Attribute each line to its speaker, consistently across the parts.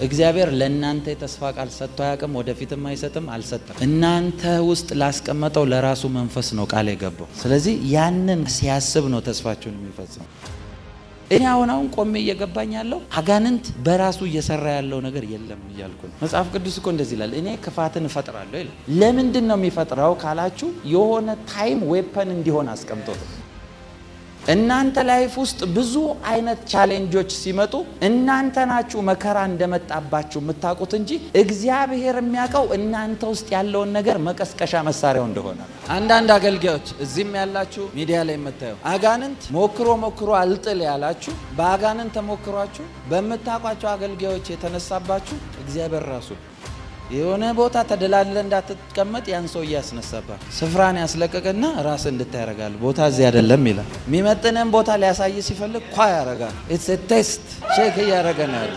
Speaker 1: እግዚአብሔር ለእናንተ የተስፋ ቃል ሰጥቶ ያቀም ወደፊትም አይሰጥም አልሰጠም እናንተ ውስጥ ላስቀመጠው ለራሱ መንፈስ ነው ቃል የገባው ስለዚህ ያንን ሲያስብ ነው ተስፋችሁን የሚፈጽመው እኔ አሁን ቆሜ እየገባኝ ያለው አጋንንት በራሱ እየሰራ ያለው ነገር የለም ይያልኩ መጽሐፍ ቅዱስ እኮ እንደዚህ ይላል እኔ ክፋትን እፈጥራለሁ ይላል ለምንድን ነው የሚፈጥረው ካላችሁ የሆነ ታይም ዌፐን እንዲሆን አስቀምጦት እናንተ ላይፍ ውስጥ ብዙ አይነት ቻሌንጆች ሲመጡ እናንተ ናችሁ መከራ እንደመጣባችሁ የምታውቁት እንጂ እግዚአብሔር የሚያውቀው እናንተ ውስጥ ያለውን ነገር መቀስቀሻ መሳሪያው እንደሆነ አንዳንድ አገልጋዮች እዚህም ያላችሁ ሚዲያ ላይ መታየው አጋንንት ሞክሮ አልጥል ያላችሁ በአጋንንት ተሞክሯችሁ በመታቋቸው አገልጋዮች የተነሳባችሁ እግዚአብሔር ራሱ የሆነ ቦታ ተደላለ እንዳትቀመጥ ያን ሰው ያስነሳባ ስፍራን ያስለቀቀና ራስ እንድታረጋል ቦታ እዚህ አይደለም ይላል የሚመጥነን ቦታ ሊያሳይ ሲፈልግ ኳ ያረጋል ኢትስ ኤ ቴስት ቼክ ያረጋናል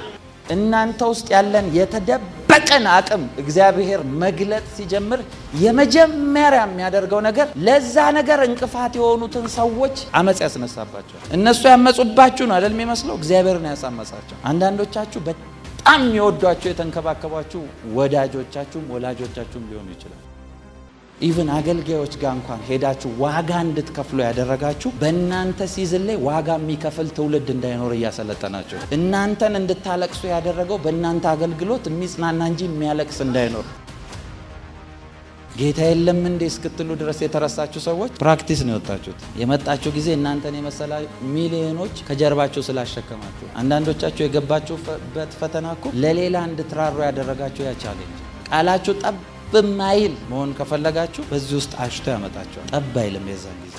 Speaker 1: እናንተ ውስጥ ያለን የተደበቀን አቅም እግዚአብሔር መግለጥ ሲጀምር የመጀመሪያ የሚያደርገው ነገር ለዛ ነገር እንቅፋት የሆኑትን ሰዎች አመጽ ያስነሳባቸው እነሱ ያመጹባችሁ ነው አይደል የሚመስለው እግዚአብሔርን ያሳመሳቸው አንዳንዶቻችሁ በጣም የሚወዷቸው የተንከባከባችሁ ወዳጆቻችሁም ወላጆቻችሁም ሊሆኑ ይችላል ኢቭን አገልጋዮች ጋር እንኳን ሄዳችሁ ዋጋ እንድትከፍሉ ያደረጋችሁ በእናንተ ሲዝን ላይ ዋጋ የሚከፍል ትውልድ እንዳይኖር ያሰለጠናችሁ እናንተን እንድታለቅሱ ያደረገው በእናንተ አገልግሎት የሚጽናና እንጂ የሚያለቅስ እንዳይኖር ጌታ የለም እንደ እስክትሉ ድረስ የተረሳችሁ ሰዎች ፕራክቲስ ነው የወጣችሁት የመጣችሁ ጊዜ እናንተን የመሰላ ሚሊዮኖች ከጀርባችሁ ስላሸከማችሁ አንዳንዶቻችሁ የገባችሁበት ፈተናኩ ለሌላ እንድትራሩ ያደረጋችሁ ያ ቻሌንጅ ቃላችሁ ጠብ ማይል መሆን ከፈለጋችሁ በዚህ ውስጥ አሽቶ ያመጣችኋል ጠብ አይልም የዛን ጊዜ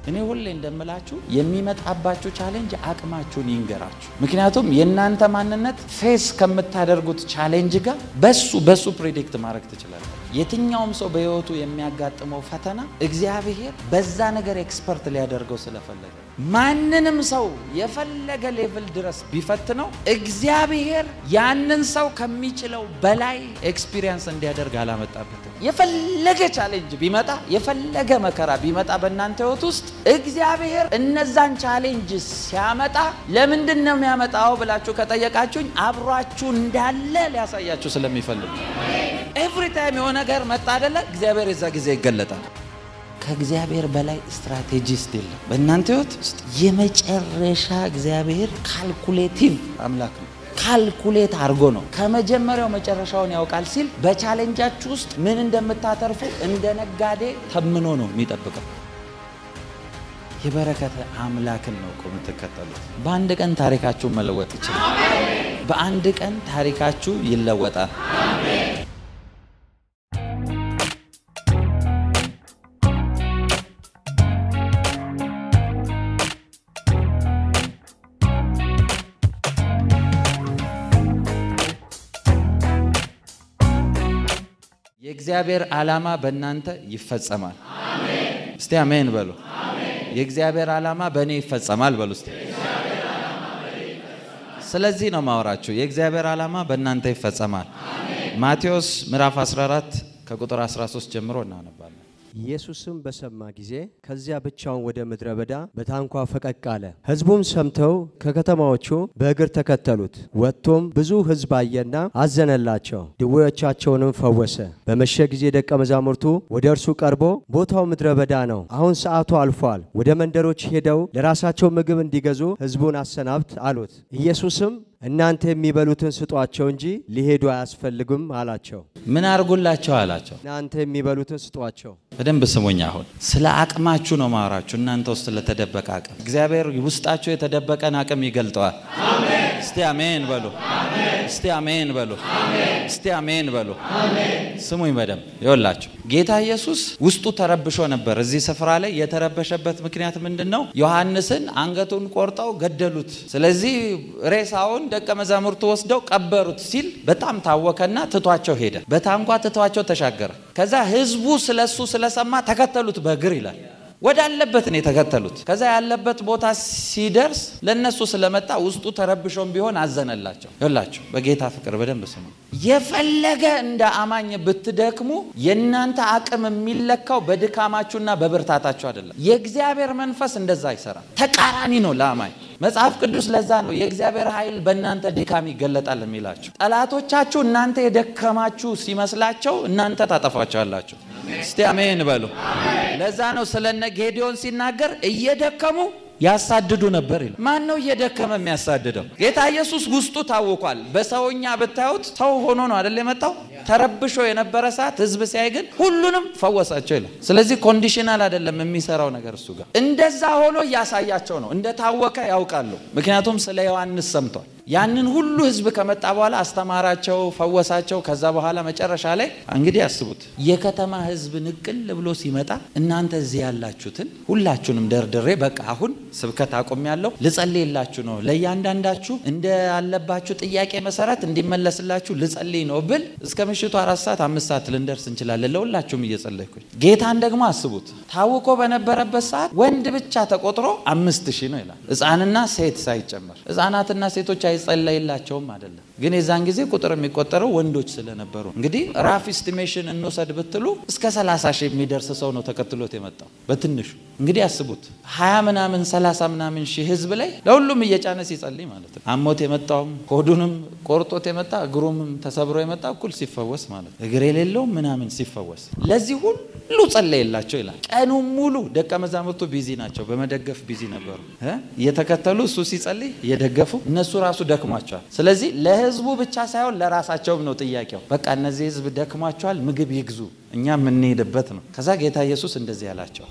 Speaker 1: እኔ ሁሌ እንደምላችሁ የሚመጣባችሁ ቻሌንጅ አቅማችሁን ይንገራችሁ ምክንያቱም የእናንተ ማንነት ፌስ ከምታደርጉት ቻሌንጅ ጋር በሱ ፕሬዲክት ማድረግ ትችላላችሁ የትኛውም ሰው በህይወቱ የሚያጋጥመው ፈተና እግዚአብሔር በዛ ነገር ኤክስፐርት ሊያደርገው ስለፈለገ ማንንም ሰው የፈለገ ሌቭል ድረስ ቢፈትነው እግዚአብሔር ያንን ሰው ከሚችለው በላይ ኤክስፒሪየንስ እንዲያደርግ አላመጣበትም የፈለገ ቻሌንጅ ቢመጣ የፈለገ መከራ ቢመጣ በእናንተ ህይወት ውስጥ እግዚአብሔር እነዛን ቻሌንጅ ሲያመጣ ለምንድን ነው የሚያመጣው ብላችሁ ከጠየቃችሁኝ አብሯችሁ እንዳለ ሊያሳያችሁ ስለሚፈልግ ኤቭሪ ታይም የሆነ ነገር መጣ አይደለ እግዚአብሔር እዛ ጊዜ ይገለጣል ከእግዚአብሔር በላይ ስትራቴጂስት የለም በእናንተ ህይወት ውስጥ የመጨረሻ እግዚአብሔር ካልኩሌቲቭ አምላክ ነው ካልኩሌት አርጎ ነው ከመጀመሪያው መጨረሻውን ያውቃል ሲል በቻሌንጃችሁ ውስጥ ምን እንደምታተርፉ እንደ ነጋዴ ተምኖ ነው የሚጠብቀው የበረከተ አምላክን ነው የምትከተሉት በአንድ ቀን ታሪካችሁ መለወጥ ይችላል አሜን በአንድ ቀን ታሪካችሁ ይለወጣል አሜን የእግዚአብሔር ዓላማ በእናንተ ይፈጸማል አሜን እስቲ አሜን በሉ አሜን የእግዚአብሔር ዓላማ በእኔ ይፈጸማል በሉ እስቲ የእግዚአብሔር ዓላማ በእኔ ይፈጸማል ስለዚህ ነው ማወራችሁ የእግዚአብሔር ዓላማ በእናንተ ይፈጸማል አሜን ማቴዎስ ምዕራፍ 14 ከቁጥር 13 ጀምሮ እናነባለን
Speaker 2: ኢየሱስም በሰማ ጊዜ ከዚያ ብቻውን ወደ ምድረ በዳ በታንኳ ፈቀቅ አለ ሕዝቡም ሰምተው ከከተማዎቹ በእግር ተከተሉት ወጥቶም ብዙ ሕዝብ አየና አዘነላቸው ድውዮቻቸውንም ፈወሰ በመሸ ጊዜ ደቀ መዛሙርቱ ወደ እርሱ ቀርቦ ቦታው ምድረ በዳ ነው አሁን ሰዓቱ አልፏል ወደ መንደሮች ሄደው ለራሳቸው ምግብ እንዲገዙ ሕዝቡን አሰናብት አሉት ኢየሱስም እናንተ የሚበሉትን ስጧቸው እንጂ ሊሄዱ አያስፈልግም አላቸው
Speaker 1: ምን አርጉላቸው አላቸው
Speaker 2: እናንተ የሚበሉትን ስጧቸው
Speaker 1: በደንብ ስሙኝ አሁን ስለ አቅማችሁ ነው ማወራችሁ እናንተ ውስጥ ለተደበቀ አቅም እግዚአብሔር ውስጣችሁ የተደበቀን አቅም ይገልጠዋል አሜን እስቲ አሜን በሉ አሜን እስቲ አሜን በሉ አሜን እስቲ አሜን በሉ አሜን ስሙኝ በደንብ ይወላችሁ ጌታ ኢየሱስ ውስጡ ተረብሾ ነበር እዚህ ስፍራ ላይ የተረበሸበት ምክንያት ምንድነው ዮሐንስን አንገቱን ቆርጠው ገደሉት ስለዚህ ሬሳውን ደቀ መዛሙርቱ ወስደው ቀበሩት ሲል በጣም ታወከና ትቷቸው ሄደ በታንኳ ትቷቸው ተሻገረ ከዛ ህዝቡ ስለሱ ስለሰማ ተከተሉት በእግር ይላል ወዳለበት ነው የተከተሉት። ከዛ ያለበት ቦታ ሲደርስ ለነሱ ስለመጣ ውስጡ ተረብሾም ቢሆን አዘነላቸው። ይላችሁ በጌታ ፍቅር በደንብ ስሙ። የፈለገ እንደ አማኝ ብትደክሙ የናንተ አቅም የሚለካው በድካማችሁና በብርታታችሁ አይደለም። የእግዚአብሔር መንፈስ እንደዛ አይሰራም። ተቃራኒ ነው ለአማኝ። መጽሐፍ ቅዱስ ለዛ ነው የእግዚአብሔር ኃይል በእናንተ ድካም ይገለጣል የሚላችሁ። ጠላቶቻችሁ እናንተ የደከማችሁ ሲመስላቸው እናንተ ታጠፋቸዋላችሁ። እስቲ አሜን በሉ። ለዛ ነው ስለነ ጌዲዮን ሲናገር እየደከሙ ያሳድዱ ነበር ይላል። ማን ነው እየደከመ የሚያሳድደው? ጌታ ኢየሱስ ውስጡ ታውቋል። በሰውኛ ብታዩት ሰው ሆኖ ነው አይደል የመጣው? ተረብሾ የነበረ ሰዓት ህዝብ ሲያይ ግን ሁሉንም ፈወሳቸው ይላል። ስለዚህ ኮንዲሽናል አይደለም የሚሰራው ነገር እሱ ጋር። እንደዛ ሆኖ ያሳያቸው ነው። እንደታወቀ ያውቃሉ። ምክንያቱም ስለ ዮሐንስ ሰምቷል። ያንን ሁሉ ህዝብ ከመጣ በኋላ አስተማራቸው፣ ፈወሳቸው። ከዛ በኋላ መጨረሻ ላይ እንግዲህ አስቡት የከተማ ህዝብ ንቅል ብሎ ሲመጣ እናንተ እዚህ ያላችሁትን ሁላችሁንም ደርድሬ በቃ አሁን ስብከት አቆሚያለሁ ልጸልይላችሁ ነው፣ ለእያንዳንዳችሁ እንደ አለባችሁ ጥያቄ መሰረት እንዲመለስላችሁ ልጸልይ ነው ብል እስከ ምሽቱ 4 ሰዓት 5 ሰዓት ልንደርስ እንችላለን። ለሁላችሁም እየጸለይኩኝ ጌታን ደግሞ አስቡት ታውቆ በነበረበት ሰዓት ወንድ ብቻ ተቆጥሮ 5000 ነው ይላል። ህፃንና ሴት ሳይጨመር። ህፃናትና ሴቶች አይጸለይላቸውም አይደለም፣ ግን የዛን ጊዜ ቁጥር የሚቆጠረው ወንዶች ስለነበሩ እንግዲህ ራፍ ኤስቲሜሽን እንወሰድ ብትሉ እስከ 30,000 የሚደርስ ሰው ነው ተከትሎት የመጣው በትንሹ። እንግዲህ አስቡት 20 ምናምን 30 ምናምን ሺህ ህዝብ ላይ ለሁሉም እየጫነ ሲጸልይ ማለት ነው። አሞት የመጣውም ሆዱንም ቆርጦት የመጣ እግሩም ተሰብሮ የመጣ እኩል ሲፈወስ ማለት ነው። እግር የሌለው ምናምን ሲፈወስ ለዚህ ሁሉ ጸለየላቸው ይላል። ቀኑን ሙሉ ደቀ መዛሙርቱ ቢዚ ናቸው፣ በመደገፍ ቢዚ ነበሩ። እየተከተሉ እሱ ሲጸልይ እየደገፉ እነሱ ራሱ ደክሟቸዋል። ስለዚህ ለህዝቡ ብቻ ሳይሆን ለራሳቸውም ነው ጥያቄው። በቃ እነዚህ ህዝብ ደክሟቸዋል፣ ምግብ ይግዙ እኛ ምን እንሄድበት ነው። ከዛ ጌታ ኢየሱስ እንደዚህ ያላቸው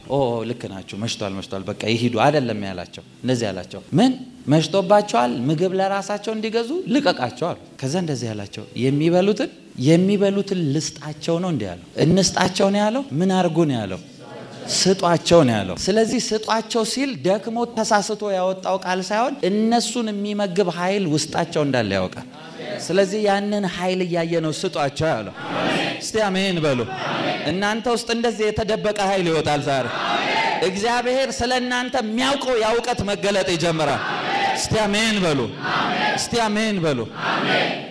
Speaker 1: ልክ ናችሁ መሽቷል በቃ ይሄዱ አይደለም ያላቸው። እንደዚህ ያላቸው ምን መሽቶባቸዋል ምግብ ለራሳቸው እንዲገዙ ልቀቃቸዋል። ከዛ እንደዚህ ያላቸው የሚበሉትን ልስጣቸው ነው እንዴ ያለው። እንስጣቸው ነው ያለው። ምን አርጉ ነው ያለው? ስጧቸው ነው ያለው። ስለዚህ ስጧቸው ሲል ደክሞ ተሳስቶ ያወጣው ቃል ሳይሆን እነሱን የሚመግብ ኃይል ውስጣቸው እንዳለ ያውቃል። ስለዚህ ያንን ኃይል ያያየ ነው ስጧቸው ያለው። እስቲ አሜን በሉ። እናንተ ውስጥ እንደዚህ የተደበቀ ኃይል ይወጣል ዛሬ። እግዚአብሔር ስለናንተ የሚያውቀው ያውቀት መገለጥ ይጀምራል። እስቲ አሜን በሉ። እስቲ አሜን በሉ።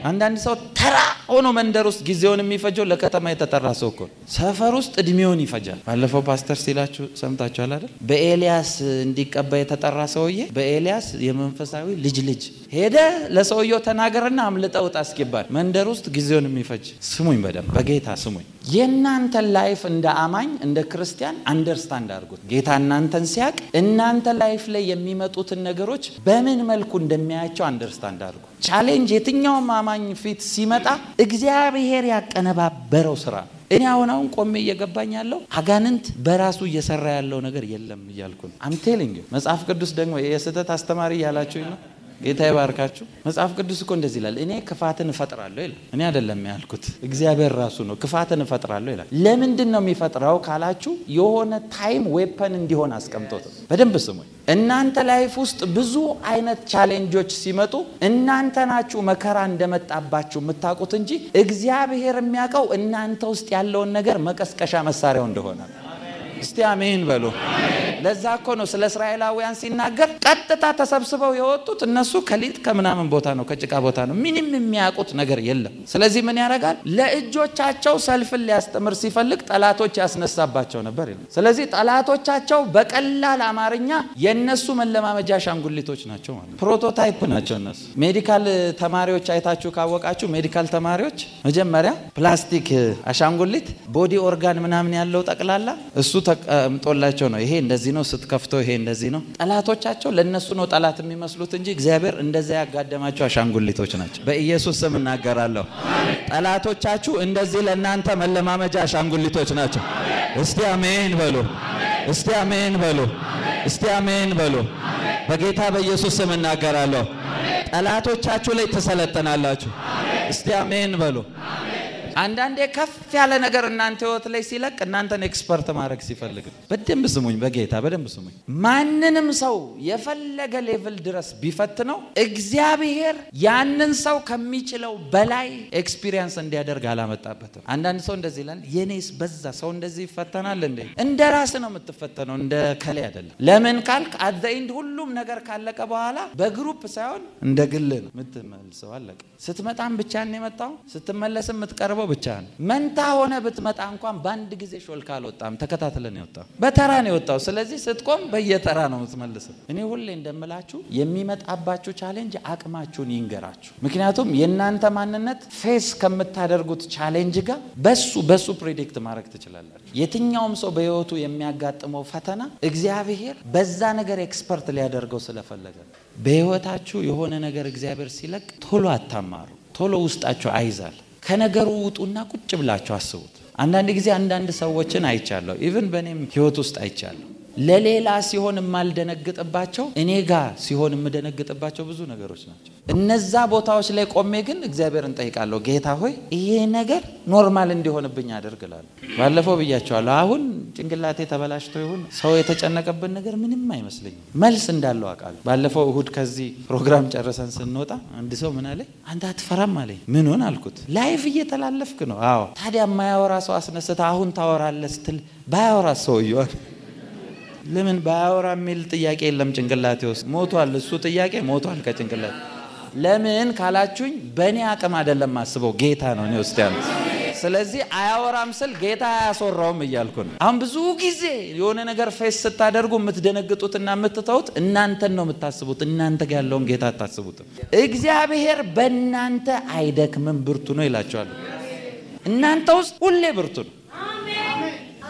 Speaker 1: አንዳንድ ሰው ተራ ሆኖ መንደር ውስጥ ጊዜውን የሚፈጀው ለከተማ የተጠራ ሰው እኮ ሰፈር ውስጥ እድሜውን ይፈጃል። ባለፈው ፓስተር ሲላችሁ ሰምታችኋል አይደል? በኤልያስ እንዲቀባ የተጠራ ሰውዬ በኤልያስ የመንፈሳዊ ልጅ ሄደ ለሰውየው ተናገረና አምልጠው ታስኪባል መንደር ውስጥ ጊዜውን የሚፈጅ። ስሙኝ በደም በጌታ ስሙኝ። የናንተ ላይፍ እንደ አማኝ እንደ ክርስቲያን አንደርስታንድ አድርጉት። ጌታ እናንተን ሲያቅ እናንተ ላይፍ ላይ የሚመጡትን ነገሮች በምን መልኩ እንደሚያያቸው አንደርስታንድ አድርጉ። ቻሌንጅ የትኛውም አማኝ ፊት ሲመጣ እግዚአብሔር ያቀነባበረው ስራ። እኔ አሁን ቆሜ እየገባኝ ያለው አጋንንት በራሱ እየሰራ ያለው ነገር የለም እያልኩ ነው። አም ቴሊንግ ዩ። መጽሐፍ ቅዱስ ደግሞ የስህተት አስተማሪ ያላችሁኝ ነው። ጌታ ይባርካችሁ። መጽሐፍ ቅዱስ እኮ እንደዚህ ይላል፣ እኔ ክፋትን እፈጥራለሁ ይላል። እኔ አይደለም ያልኩት እግዚአብሔር ራሱ ነው ክፋትን እፈጥራለሁ ይላል። ለምንድን ነው የሚፈጥረው ካላችሁ የሆነ ታይም ዌፐን እንዲሆን አስቀምጦት። በደንብ ስሙኝ። እናንተ ላይፍ ውስጥ ብዙ አይነት ቻሌንጆች ሲመጡ እናንተ ናችሁ መከራ እንደመጣባችሁ የምታውቁት እንጂ እግዚአብሔር የሚያውቀው እናንተ ውስጥ ያለውን ነገር መቀስቀሻ መሳሪያው እንደሆነ። እስቲ አሜን በሉ። ለዛ እኮ ነው ስለ እስራኤላውያን ሲናገር ቀጥታ ተሰብስበው የወጡት እነሱ ከሊጥ ከምናምን ቦታ ነው ከጭቃ ቦታ ነው። ምንም የሚያውቁት ነገር የለም። ስለዚህ ምን ያደርጋል? ለእጆቻቸው ሰልፍን ሊያስተምር ሲፈልግ ጠላቶች ያስነሳባቸው ነበር ይላል። ስለዚህ ጠላቶቻቸው በቀላል አማርኛ የነሱ መለማመጃ አሻንጉሊቶች ናቸው ማለት ፕሮቶታይፕ ናቸው እነሱ። ሜዲካል ተማሪዎች አይታችሁ ካወቃችሁ ሜዲካል ተማሪዎች መጀመሪያ ፕላስቲክ አሻንጉሊት ቦዲ ኦርጋን ምናምን ያለው ጠቅላላ እሱ ተቀምጦላቸው ነው ይሄ እንደዚህ ነው ስትከፍተው ይሄ እንደዚህ ነው። ጠላቶቻቸው ለነሱ ነው ጠላት የሚመስሉት እንጂ እግዚአብሔር እንደዛ ያጋደማቸው አሻንጉሊቶች ናቸው። በኢየሱስ ስም እናገራለሁ። ጠላቶቻችሁ እንደዚህ ለናንተ መለማመጃ አሻንጉሊቶች ናቸው። እስቲ አሜን በሉ። እስቲ አሜን በሉ። እስቲ አሜን በሉ። በጌታ በኢየሱስ ስም እናገራለሁ። ጠላቶቻችሁ ላይ ተሰለጠናላችሁ። እስቲ አሜን በሉ። አንዳንዴ ከፍ ያለ ነገር እናንተ ህይወት ላይ ሲለቅ እናንተን ኤክስፐርት ማድረግ ሲፈልግ በደንብ ስሙኝ በጌታ በደንብ ስሙኝ ማንንም ሰው የፈለገ ሌቭል ድረስ ቢፈትነው እግዚአብሔር ያንን ሰው ከሚችለው በላይ ኤክስፒሪየንስ እንዲያደርግ አላመጣበትም አንዳንድ ሰው እንደዚህ ይላል የኔስ በዛ ሰው እንደዚህ ይፈተናል እንደ ራስ ነው የምትፈተነው እንደ ከሌ አይደለም ለምን ካልክ አዘይንድ ሁሉም ነገር ካለቀ በኋላ በግሩፕ ሳይሆን እንደ ግል ነው የምትመልሰው አለቀ ስትመጣም ብቻ ነው የመጣው ስትመለስም የምትቀርበው ብቻ ነው መንታ ሆነ ብትመጣ እንኳን በአንድ ጊዜ ሾልካ አልወጣም ተከታትለን የወጣው በተራ ነው የወጣው ስለዚህ ስትቆም በየተራ ነው የምትመልሰው እኔ ሁሌ እንደምላችሁ የሚመጣባችሁ ቻሌንጅ አቅማችሁን ይንገራችሁ ምክንያቱም የናንተ ማንነት ፌስ ከምታደርጉት ቻሌንጅ ጋር በሱ ፕሬዲክት ማድረግ ትችላላችሁ የትኛውም ሰው በህይወቱ የሚያጋጥመው ፈተና እግዚአብሔር በዛ ነገር ኤክስፐርት ሊያደርገው ስለፈለገ በህይወታችሁ የሆነ ነገር እግዚአብሔር ሲለቅ ቶሎ አታማሩ ቶሎ ውስጣችሁ አይዛል ከነገሩ ውጡና ቁጭ ብላችሁ አስቡት አንዳንድ ጊዜ አንዳንድ ሰዎችን አይቻለሁ ኢቭን በኔም ህይወት ውስጥ አይቻለሁ ለሌላ ሲሆን ማልደነግጥባቸው እኔ ጋር ሲሆን ምደነግጥባቸው ብዙ ነገሮች ናቸው እነዛ ቦታዎች ላይ ቆሜ ግን እግዚአብሔርን ጠይቃለሁ ጌታ ሆይ ይሄ ነገር ኖርማል እንዲሆንብኝ አድርግላለሁ ባለፈው ብያቸዋለሁ አሁን ጭንቅላቴ ተበላሽቶ ይሁን ሰው የተጨነቀበት ነገር ምንም አይመስልኝም መልስ እንዳለው አቃለሁ ባለፈው እሁድ ከዚህ ፕሮግራም ጨርሰን ስንወጣ አንድ ሰው ምን አለ አንተ አትፈራም አለኝ ምን ሆነ አልኩት ላይፍ እየተላለፍክ ነው አዎ ታዲያ ማያወራ ሰው አስነስተ አሁን ታወራለህ ስትል ባያወራ ሰው ይዋል ለምን ባያወራ የሚል ጥያቄ የለም ጭንቅላቴ ውስጥ ሞቷል እሱ ጥያቄ ሞቷል ከጭንቅላቴ ለምን ካላችሁኝ በእኔ አቅም አይደለም ማስበው ጌታ ነው እኔ ውስጥ ያለው ስለዚህ አያወራም ስል ጌታ ያሶራውም እያልኩ ነው አሁን ብዙ ጊዜ የሆነ ነገር ፌስ ስታደርጉ የምትደነግጡትና የምትተውት እናንተን ነው የምታስቡት እናንተ ጋር ያለውን ጌታ አታስቡት እግዚአብሔር በእናንተ አይደክምም ብርቱ ነው ይላችኋል እናንተ ውስጥ ሁሌ ብርቱ ነው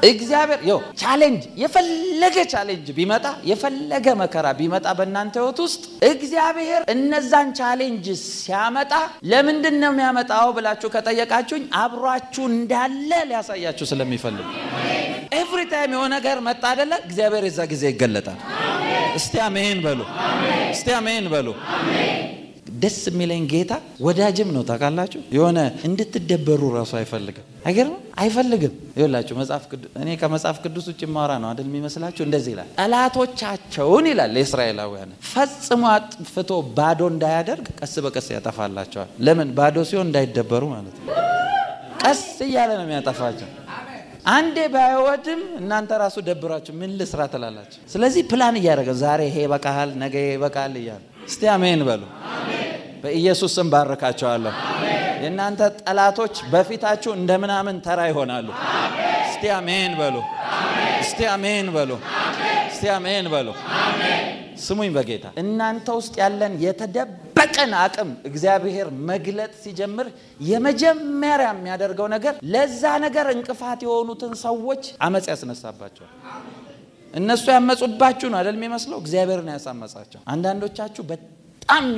Speaker 1: እግዚአብሔር ቻሌንጅ የፈለገ ቻሌንጅ ቢመጣ የፈለገ መከራ ቢመጣ በእናንተ ህይወት ውስጥ እግዚአብሔር እነዛን ቻሌንጅ ሲያመጣ ለምንድን ነው የሚያመጣው ብላችሁ ከጠየቃችሁኝ አብሯችሁ እንዳለ ሊያሳያችሁ ስለሚፈልግ ኤቭሪ ታይም የሆነ ነገር መጣ አይደለ እግዚአብሔር የዛ ጊዜ ይገለጣል እስቲ አሜን በሉ እስቲ አሜን በሉ ደስ የሚለኝ ጌታ ወዳጅም ነው ታውቃላችሁ የሆነ እንድትደበሩ ራሱ አይፈልግም አይፈልግም ይላችሁ መጽሐፍ ቅዱስ እኔ ከመጽሐፍ ቅዱስ ውጭ ማራ ነው አይደል የሚመስላችሁ እንደዚህ ይላል ጠላቶቻቸውን ይላል ለእስራኤላውያን ፈጽሞ አጥፍቶ ባዶ እንዳያደርግ ቀስ በቀስ ያጠፋላቸዋል ለምን ባዶ ሲሆን እንዳይደበሩ ማለት ነው ቀስ እያለ ነው የሚያጠፋቸው አንዴ ባይወድም እናንተ ራሱ ደብራችሁ ምን ልስራ ትላላችሁ ስለዚህ ፕላን ያደርጋል ዛሬ ይሄ በቃል ነገ በቃል ይያል እስቲ አሜን በሉ በኢየሱስ ስም ባረካቸዋለሁ የእናንተ ጠላቶች በፊታችሁ እንደምናምን ተራ ይሆናሉ እስቲ አሜን በሉ እስቲ አሜን በሉ እስቲ አሜን በሉ ስሙኝ በጌታ እናንተ ውስጥ ያለን የተደበቀን አቅም እግዚአብሔር መግለጥ ሲጀምር የመጀመሪያ የሚያደርገው ነገር ለዛ ነገር እንቅፋት የሆኑትን ሰዎች አመጽ ያስነሳባቸዋል እነሱ ያመጹባችሁ ነው አይደል የሚመስለው እግዚአብሔር ነው ያሳመጻቸው አንዳንዶቻችሁ በጣም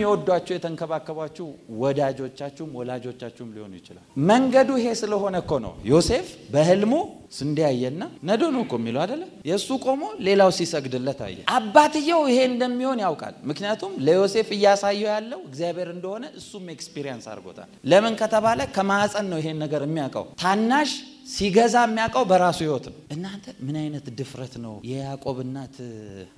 Speaker 1: ይወዷችሁ የተንከባከባችሁ ወዳጆቻችሁም ወላጆቻችሁም ሊሆኑ ይችላል መንገዱ ይሄ ስለሆነ እኮ ነው ዮሴፍ በህልሙ ስንዴ አየና ነዶ ነው እኮ የሚለው አይደለ የሱ ቆሞ ሌላው ሲሰግድለት አየ አባትየው ይሄ እንደሚሆን ያውቃል ምክንያቱም ለዮሴፍ እያሳየው ያለው እግዚአብሔር እንደሆነ እሱም ኤክስፒሪየንስ አድርጎታል ለምን ከተባለ ከማህፀን ነው ይሄን ነገር የሚያውቀው ታናሽ ሲገዛ የሚያውቀው በራሱ ህይወት ነው እናንተ ምን አይነት ድፍረት ነው የያዕቆብ እናት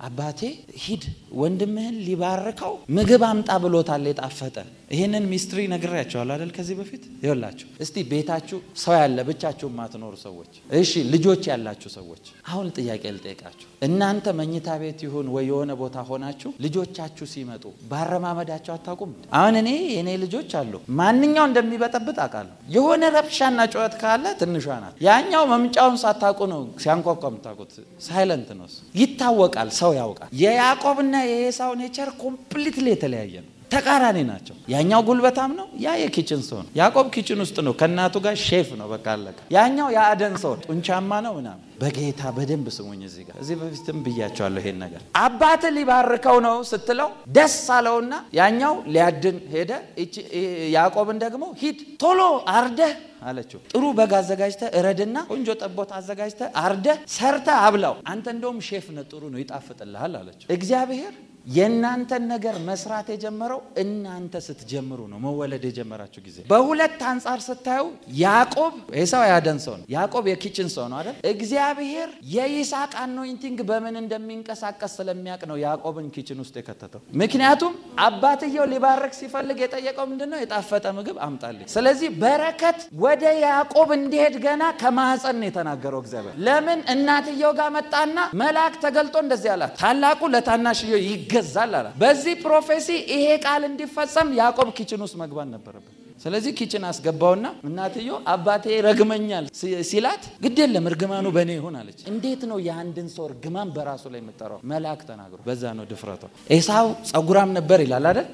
Speaker 1: አባቴ ሂድ ወንድምህን ሊባርከው ምግብ አምጣ ብሎታል የጣፈጠ ይሄንን ሚስትሪ ነግሬያችኋለሁ አይደል ከዚህ በፊት ይወላችሁ እስቲ ቤታችሁ ሰው ያለ ብቻችሁ ማትኖሩ ሰዎች እሺ ልጆች ያላችሁ ሰዎች አሁን ጥያቄ ልጠይቃችሁ እናንተ መኝታ ቤት ይሁን ወይ የሆነ ቦታ ሆናችሁ ልጆቻችሁ ሲመጡ ባረማመዳቸው አታውቁም አሁን እኔ ልጆች አሉ ማንኛው እንደሚበጠብጥ አቃለሁ የሆነ ረብሻና ጩኸት ካለ ትንሿ ናት ያኛው መምጫውን ሳታውቁ ነው ሲያንቋቋም ታውቁት ሳይለንት ነው ይታወቃል ሰው ያውቃል የያዕቆብና የኤሳው ኔቸር ኮምፕሊትሊ የተለያየ ነው ተቃራኒ ናቸው ያኛው ጉልበታም ነው ያ የኪችን ሰው ነው ያዕቆብ ኪችን ውስጥ ነው ከናቱ ጋር ሼፍ ነው በቃ አለቀ ያኛው ያአደን ሰው ጡንቻማ ነው ምናምን በጌታ በደንብ ስሙኝ እዚህ በፊትም ብያቸዋለሁ ይሄን ነገር አባቴ ሊባርከው ነው ስትለው ደስ አለውና ያኛው ሊያድን ሄደ ያዕቆብን ደግሞ ሂድ ቶሎ አርደህ አለችው ጥሩ በጋ አዘጋጅተ እረድና ቆንጆ ጠቦት አዘጋጅተ አርደ ሰርተ አብላው አንተ እንደውም ሼፍ ነህ ጥሩ ነው ይጣፍጥልሃል አለችው እግዚአብሔር የናንተን ነገር መስራት የጀመረው እናንተ ስትጀምሩ ነው መወለድ የጀመራችሁ ጊዜ በሁለት አንፃር ስታዩ ያዕቆብ ኤሳው ያደን ሰው ነው ያዕቆብ የኪችን ሰው ነው አይደል እግዚአብሔር የይስሐቅ አኖይንቲንግ በምን እንደሚንቀሳቀስ ስለሚያውቅ ነው ያዕቆብን ኪችን ውስጥ የከተተው ምክንያቱም አባትየው ሊባርክ ሲፈልግ የጠየቀው ምንድነው የጣፈጠ ምግብ አምጣልኝ ስለዚህ በረከት ወደ ያዕቆብ እንዲሄድ ገና ከማህፀን ነው የተናገረው እግዚአብሔር ለምን እናትየው ጋር መጣና መልአክ ተገልጦ እንደዚህ አላት ታላቁ ለታናሽየው ይገዛል አለ በዚህ ፕሮፌሲ ይሄ ቃል እንዲፈጸም ያዕቆብ ኪችን ውስጥ መግባት ነበረበት ስለዚህ ኪችን አስገባውና እናትየው አባቴ ረግመኛል ሲላት ግድ የለም እርግማኑ በኔ ይሁን አለች እንዴት ነው የአንድን ሰው እርግማን በራሱ ላይ የምጠራው መልአክ ተናግሮ በዛ ነው ድፍረቷ ኤሳው ጸጉራም ነበር ይላል አይደል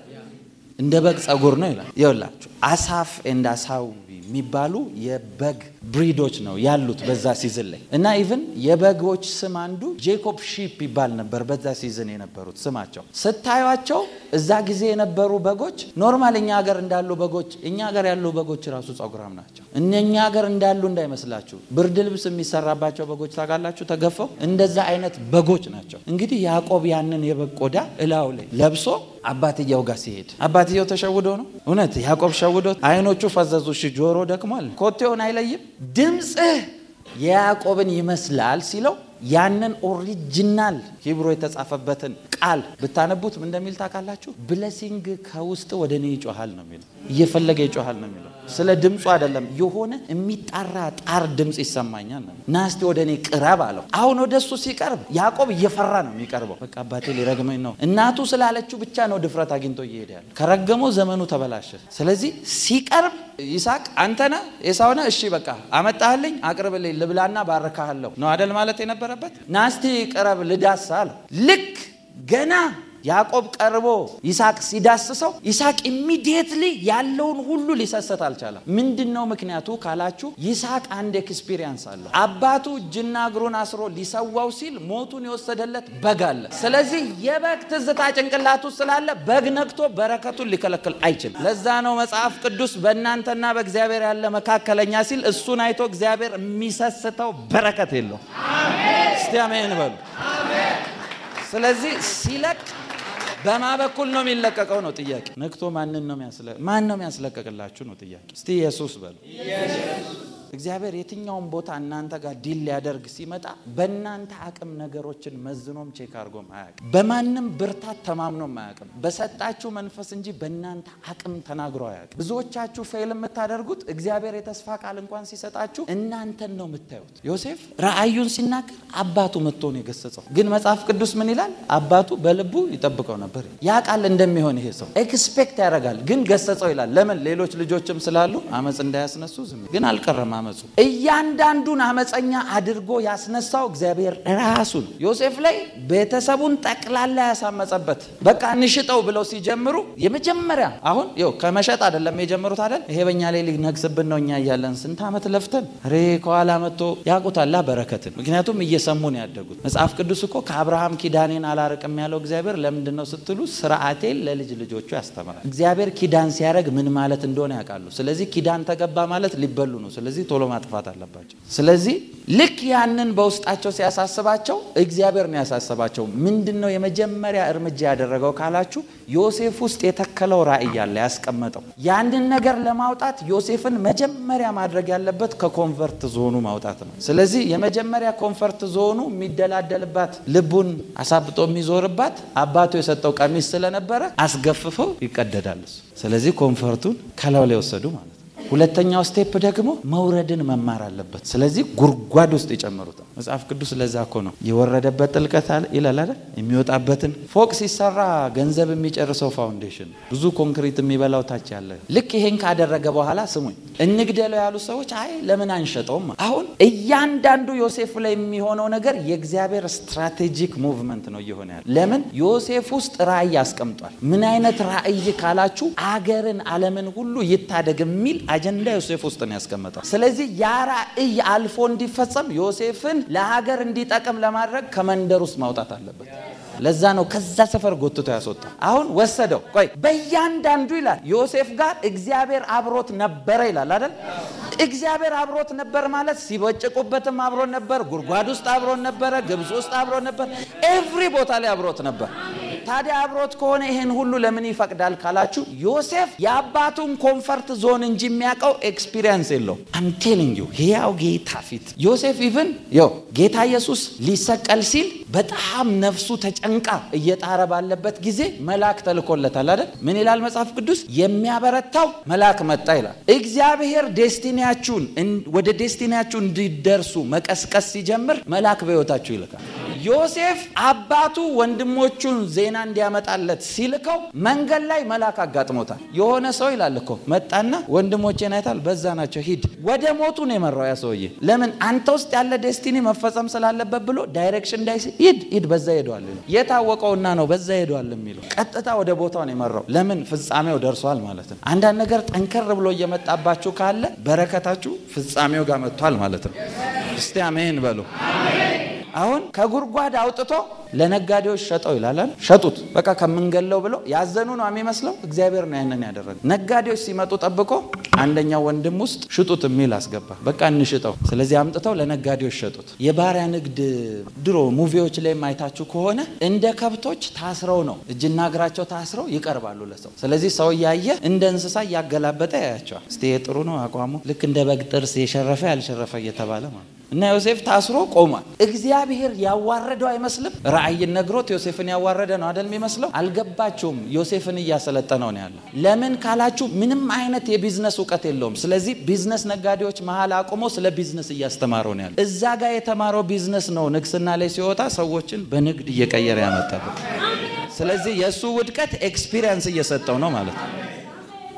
Speaker 1: እንደ በግ ጸጉር ነው ይላል ይወላችሁ አሳፍ እንደ አሳው የሚባሉ የበግ ብሪዶች ነው ያሉት በዛ ሲዝን ላይ እና ኢቭን የበጎች ስም አንዱ ጄኮብ ሺፕ ይባል ነበር በዛ ሲዝን የነበሩት ስማቸው ስታዩአቸው እዛ ጊዜ የነበሩ በጎች ኖርማል እኛ ሀገር እንዳሉ በጎች እኛ ሀገር ያሉ በጎች ራሱ ጸጉራም ናቸው እኛ ሀገር እንዳሉ እንዳይመስላችሁ ብርድ ልብስ የሚሰራባቸው በጎች ታጋላችሁ ተገፈው እንደዛ አይነት በጎች ናቸው እንግዲህ ያዕቆብ ያንን የበግ ቆዳ እላው ላይ ለብሶ አባትየው ጋር ሲሄድ አባትየው ተሸውዶ ነው እውነት ያዕቆብ ሸውዶ አይኖቹ ፈዘዙ ጆሮ ደክሟል ኮቴውን አይለይም ድምጽህ ያዕቆብን ይመስላል ሲለው ያንን ኦሪጂናል ሂብሩ የተጻፈበትን ቃል ብታነቡት ምን እንደሚል ታውቃላችሁ ብሌሲንግ ከውስጥ ወደኔ ይጮሃል ነው የሚለው እየፈለገ ይጮሃል ነው የሚለው ስለ ድምጹ አይደለም የሆነ የሚጣራ ጣር ድምጽ ይሰማኛል ነው ናስቲ ወደኔ ቅረብ አለው አሁን ወደሱ ሲቀርብ ያዕቆብ እየፈራ ነው የሚቀርበው በቃ አባቴ ሊረግመኝ ነው እናቱ ስላለችው ብቻ ነው ድፍረት አግኝቶ ይሄዳል ከረገመው ዘመኑ ተበላሸ ስለዚህ ሲቀርብ ይስሐቅ አንተና ኤሳውና እሺ በቃ አመጣህልኝ አቅርብልኝ ልብላና ባረካለሁ ነው አይደል ማለት የነበረበት ናስቲ ቅረብ ልዳሳል ልክ ገና ያዕቆብ ቀርቦ ይስሐቅ ሲዳስሰው ይስሐቅ ኢሚዲየትሊ ያለውን ሁሉ ሊሰሰት አልቻለም ምንድነው ምክንያቱ ካላችሁ ይስሐቅ አንድ ኤክስፒሪየንስ አለው አባቱ እጅና እግሩን አስሮ ሊሰዋው ሲል ሞቱን የወሰደለት በግ አለ ስለዚህ የበግ ትዝታ ጭንቅላቱ ስላለ በግ ነክቶ በረከቱን ሊከለክል አይችልም ለዛ ነው መጽሐፍ ቅዱስ በእናንተና በእግዚአብሔር ያለ መካከለኛ ሲል እሱን አይቶ እግዚአብሔር የሚሰስተው በረከት የለው አሜን እስቲ አሜን በሉ አሜን ስለዚህ ሲለቅ በማበኩል ነው የሚለቀቀው ነው ጥያቄ ነክቶ ማን ነው የሚያስለቀቅላችሁ ነው ጥያቄ እስቲ ኢየሱስ በሉ ኢየሱስ እግዚአብሔር የትኛውን ቦታ እናንተ ጋር ዲል ሊያደርግ ሲመጣ በእናንተ አቅም ነገሮችን መዝኖም ቼክ አድርጎም አያውቅም በማንም ብርታት ተማምኖም አያውቅም በሰጣችሁ መንፈስ እንጂ በእናንተ አቅም ተናግሮ አያውቅም ብዙዎቻችሁ ፌል የምታደርጉት እግዚአብሔር የተስፋ ቃል እንኳን ሲሰጣችሁ እናንተን ነው የምታዩት ዮሴፍ ራእዩን ሲናገር አባቱ መጥቶ ነው የገሰጸው ግን መጽሐፍ ቅዱስ ምን ይላል አባቱ በልቡ ይጠብቀው ነበር ያ ቃል እንደሚሆን ይሄ ሰው ኤክስፔክት ያደርጋል ግን ገሰጸው ይላል ለምን ሌሎች ልጆችም ስላሉ አመጽ እንዳያስነሱ ዝም ግን አልቀረም እያንዳንዱን አመፀኛ አድርጎ ያስነሳው እግዚአብሔር ራሱ ነው ዮሴፍ ላይ ቤተሰቡን ጠቅላላ ያሳመጸበት በቃ እንሽጠው ብለው ሲጀምሩ የመጀመሪያ አሁን ከመሸጥ አይደለም የጀመሩት አይደል ይሄ በእኛ ላይ ሊነግስብን ነው እኛ ያያለን ስንት አመት ለፍተን ከኋላ መጥቶ ያቁታላ በረከትን ምክንያቱም እየሰሙ ነው ያደጉት መጽሐፍ ቅዱስ እኮ ከአብርሃም ኪዳኔን አላርቅም ያለው እግዚአብሔር ለምንድን ነው ስትሉ ስርዓቴን ለልጅ ልጆቹ ያስተምራል እግዚአብሔር ኪዳን ሲያደርግ ምን ማለት እንደሆነ ያውቃሉ ስለዚህ ኪዳን ተገባ ማለት ሊበሉ ነው ስለዚህ ቶሎ ማጥፋት አለባቸው ስለዚህ ልክ ያንን በውስጣቸው ሲያሳስባቸው እግዚአብሔር ነው ያሳስባቸው ምንድነው የመጀመሪያ እርምጃ ያደረገው ካላችሁ ዮሴፍ ውስጥ የተከለው ራእይ ያለ ያስቀመጠው ያንን ነገር ለማውጣት ዮሴፍን መጀመሪያ ማድረግ ያለበት ከኮንቨርት ዞኑ ማውጣት ነው ስለዚህ የመጀመሪያ ኮንቨርት ዞኑ የሚደላደልባት ልቡን አሳብጦ የሚዞርባት አባቱ የሰጠው ቀሚስ ስለነበረ አስገፍፈው ይቀደዳል ስለዚህ ኮንቨርቱን ከላው ላይ ወሰዱ ማለት ሁለተኛው ስቴፕ ደግሞ መውረድን መማር አለበት ስለዚህ ጉርጓድ ውስጥ ይጨምሩት መጽሐፍ ቅዱስ ለዛ እኮ ነው የወረደበት ጥልቀት ይላል አይደል የሚወጣበትን ፎቅ ሲሰራ ገንዘብ የሚጨርሰው ፋውንዴሽን ብዙ ኮንክሪት የሚበላው ታች ያለ ልክ ይሄን ካደረገ በኋላ ስሙኝ እንግደለው ያሉ ሰዎች አይ ለምን አንሸጠውም አሁን እያንዳንዱ ዮሴፍ ላይ የሚሆነው ነገር የእግዚአብሔር ስትራቴጂክ ሙቭመንት ነው እየሆነ ያለው ለምን ዮሴፍ ውስጥ ራእይ ያስቀምጧል ምን አይነት ራእይ ካላችሁ አገርን ዓለምን ሁሉ ይታደግ የሚል አጀንዳ ዮሴፍ ውስጥ ነው ያስቀመጠው ስለዚህ ያ ራእይ አልፎ እንዲፈጸም ዮሴፍን ለሀገር እንዲጠቅም ለማድረግ ከመንደር ውስጥ ማውጣት አለበት ለዛ ነው ከዛ ሰፈር ጎትቶ ያስወጣ አሁን ወሰደው ቆይ በእያንዳንዱ ይላል ዮሴፍ ጋር እግዚአብሔር አብሮት ነበር ይላል አይደል እግዚአብሔር አብሮት ነበር ማለት ሲበጭቁበትም አብሮት ነበር ጉርጓድ ውስጥ አብሮት ነበር ግብጽ ውስጥ አብሮት ነበር ኤቭሪ ቦታ ላይ አብሮት ነበር ታዲያ አብሮት ከሆነ ይሄን ሁሉ ለምን ይፈቅዳል ካላችሁ ዮሴፍ የአባቱን ኮምፈርት ዞን እንጂ የሚያቀው ኤክስፒሪየንስ የለው I'm telling you ያው ጌታ ፊት ዮሴፍ ኢቭን ጌታ ኢየሱስ ሊሰቀል ሲል በጣም ነፍሱ ተጨንቃ እየጣረ ባለበት ጊዜ መልአክ ተልኮለታል አይደል ምን ይላል መጽሐፍ ቅዱስ የሚያበረታው መልአክ መጣ ይላል እግዚአብሔር ዴስቲኒያችሁን ወደ ዴስቲኒያችሁ እንዲደርሱ መቀስቀስ ሲጀምር መልአክ በህይወታችሁ ይልካል ዮሴፍ አባቱ ወንድሞቹን ዜና እንዲያመጣለት ሲልከው መንገድ ላይ መልአክ አጋጥሞታል የሆነ ሰው ይላል እኮ መጣና ወንድሞቼን አይታል በዛ ናቸው ሂድ ወደ ሞቱ ነው የመራው ያ ሰውዬ ለምን አንተ ውስጥ ያለ ዴስቲኒ መፈጸም ስላለበት ብሎ ዳይሬክሽን እንዳይስ ሂድ በዛ ሄዷል የታወቀውና ነው በዛ ሄዷል የሚለው ቀጥታ ወደ ቦታው ነው የመራው ለምን ፍጻሜው ደርሷል ማለት ነው አንዳንድ ነገር ጠንከር ብሎ እየመጣባችሁ ካለ በረከታችሁ ፍጻሜው ጋር መጥቷል ማለት ነው እስቲ አሜን በሉ አሁን ከጉርጓድ አውጥቶ ለነጋዴዎች ሸጠው ይላል ሸጡት በቃ ከመንገለው ብሎ ያዘኑ ነው የሚመስለው እግዚአብሔር ነው ያንን ያደረገ ነጋዴዎች ሲመጡ ጠብቆ አንደኛው ወንድም ውስጥ ሽጡት የሚል አስገባ በቃ እንሽጠው ስለዚህ አምጥተው ለነጋዴዎች ሸጡት የባሪያ ንግድ ድሮ ሙቪዎች ላይ ማይታችሁ ከሆነ እንደ ከብቶች ታስረው ነው እጅና እግራቸው ታስረው ይቀርባሉ ለሰው ስለዚህ ሰው ያየ እንደ እንስሳ ያገላበጠ ያያቸዋል እስቲ ጥሩ ነው አቋሙ ልክ እንደ በግ ጥርስ የሸረፈ ያልሸረፈ እየተባለ ማለት እና ዮሴፍ ታስሮ ቆሟል እግዚአብሔር ያዋረደው አይመስልም ራእይ ነግሮት ዮሴፍን ያዋረደ ነው አይደል የሚመስለው አልገባችሁም ዮሴፍን ያሰለጠነው ነው ያለው ለምን ካላችሁ ምንም አይነት የቢዝነስ ዕውቀት የለውም ስለዚህ ቢዝነስ ነጋዴዎች መሃል አቆሞ ስለ ቢዝነስ ያስተማረው ነው ያለው እዛ ጋር የተማረው ቢዝነስ ነው ንግስና ላይ ሲወጣ ሰዎችን በንግድ እየቀየረ ያመጣው ስለዚህ የሱ ውድቀት ኤክስፒሪየንስ እየሰጠው ነው ማለት ነው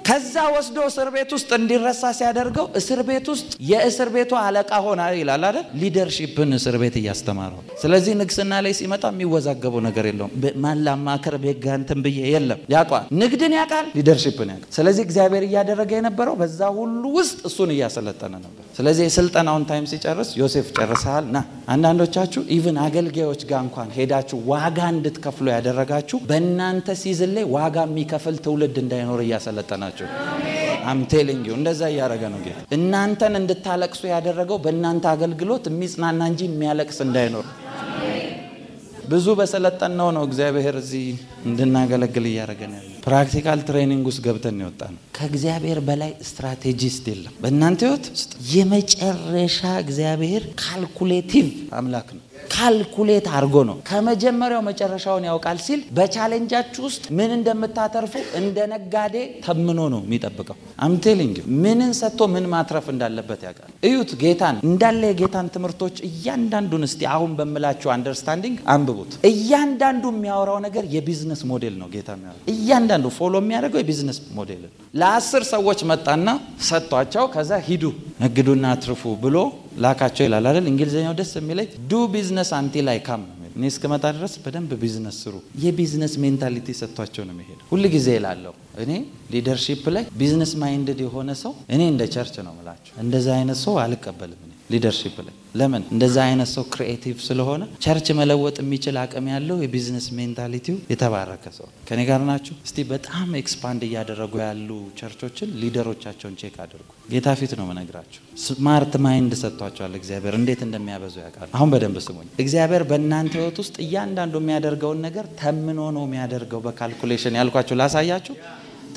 Speaker 1: ከዛ ወስዶ እስር ቤት ውስጥ እንዲረሳ ሲያደርገው እስር ቤት ውስጥ የእስር ቤቱ አለቃ ሆነ ይላል አይደል ሊደርሺፕን እስር ቤት ያስተማረው ስለዚህ ንግስና ላይ ሲመጣ የሚወዛገበው ነገር የለውም ማላማከር በጋንተም በየ የለም ያቋል ንግድን ያቃል ሊደርሺፕን ያቃል ስለዚህ እግዚአብሔር ያደረገ የነበረው በዛ ሁሉ ውስጥ እሱን ያሰለጠነ ነበር ስለዚህ ስልጣናውን ታይም ሲጨርስ ዮሴፍ ጨርሰሃልና አንዳንዶቻችሁ ኢቭን አገልጋዮች ጋር እንኳን ሄዳችሁ ዋጋ እንድትከፍሉ ያደረጋችሁ በእናንተ ሲዝን ላይ ዋጋ የሚከፍል ትውልድ እንዳይኖር ያሰለጠናችሁ I'm telling you እንደዛ ያረጋ ነው ጌታ እናንተን እንድታለቅሱ ያደረገው በእናንተ አገልግሎት የሚጽናና እንጂ የሚያለቅስ እንዳይኖር ብዙ በሰለጠነው ነው እግዚአብሔር እዚህ እንድናገለግል ያረጋን ያለው ፕራክቲካል ትሬኒንግ ውስጥ ገብተን ይወጣን ከእግዚአብሔር በላይ ስትራቴጂስት የለም በእናንተ ህይወት የመጨረሻ እግዚአብሔር ካልኩሌቲቭ አምላክ ነው ካልኩሌት አርጎ ነው ከመጀመሪያው መጨረሻውን ያውቃል ሲል በቻሌንጃችሁ ውስጥ ምን እንደምታተርፉ እንደ ነጋዴ ተምኖ ነው የሚጠብቀው I'm telling you ምንን ሰጥቶ ምን ማትረፍ እንዳለበት ያውቃል እዩት ጌታን እንዳለ የጌታን ትምህርቶች እያንዳንዱን እስቲ አሁን በመላችሁ አንደርስታንዲንግ አንብቡት እያንዳንዱ የሚያወራው ነገር የቢዝነስ ሞዴል ነው ጌታ የሚያወራው እያንዳንዱ ፎሎ የሚያደርገው የቢዝነስ ሞዴል ነው ለ10 ሰዎች መጣና ሰጥቷቸው ከዛ ሂዱ ነግዱና አትርፉ ብሎ ላካቸው ይላል አይደል እንግሊዘኛው ደስ የሚለኝ ዱ ቢዝነስ አንቲል አይ ካም እኔ እስከመጣ ድረስ በደንብ ቢዝነስ ስሩ የቢዝነስ ሜንታሊቲ ሰጥቷቸው ነው የሚሄድ ሁሉ ጊዜ ይላለው እኔ ሊደርሺፕ ላይ ቢዝነስ ማይንድድ የሆነ ሰው እኔ እንደ ቸርች ነው ማለት እንደዛ አይነት ሰው አልቀበልም እኔ ሊደርሺፕ ላይ ለምን እንደዛ አይነት ሰው ክሪኤቲቭ ስለሆነ ቸርች መለወጥ የሚችል አቅም ያለው የቢዝነስ ሜንታሊቲው የተባረከ ሰው ከኔ ጋር ናችሁ እስቲ በጣም ኤክስፓንድ ያደረጉ ያሉ ቸርቾችን ሊደሮቻቸውን ቼክ አድርጉ ጌታ ፊት ነው መነግራችሁ ስማርት ማይንድ ሰጥቷቸዋል እግዚአብሔር እንዴት እንደሚያበዙ ያውቃል አሁን በደንብ ስሙኝ እግዚአብሔር በእናንተ ህይወት ውስጥ እያንዳንዱ የሚያደርገውን ነገር ተምኖ ነው የሚያደርገው በካልኩሌሽን ያልኳችሁ ላሳያችሁ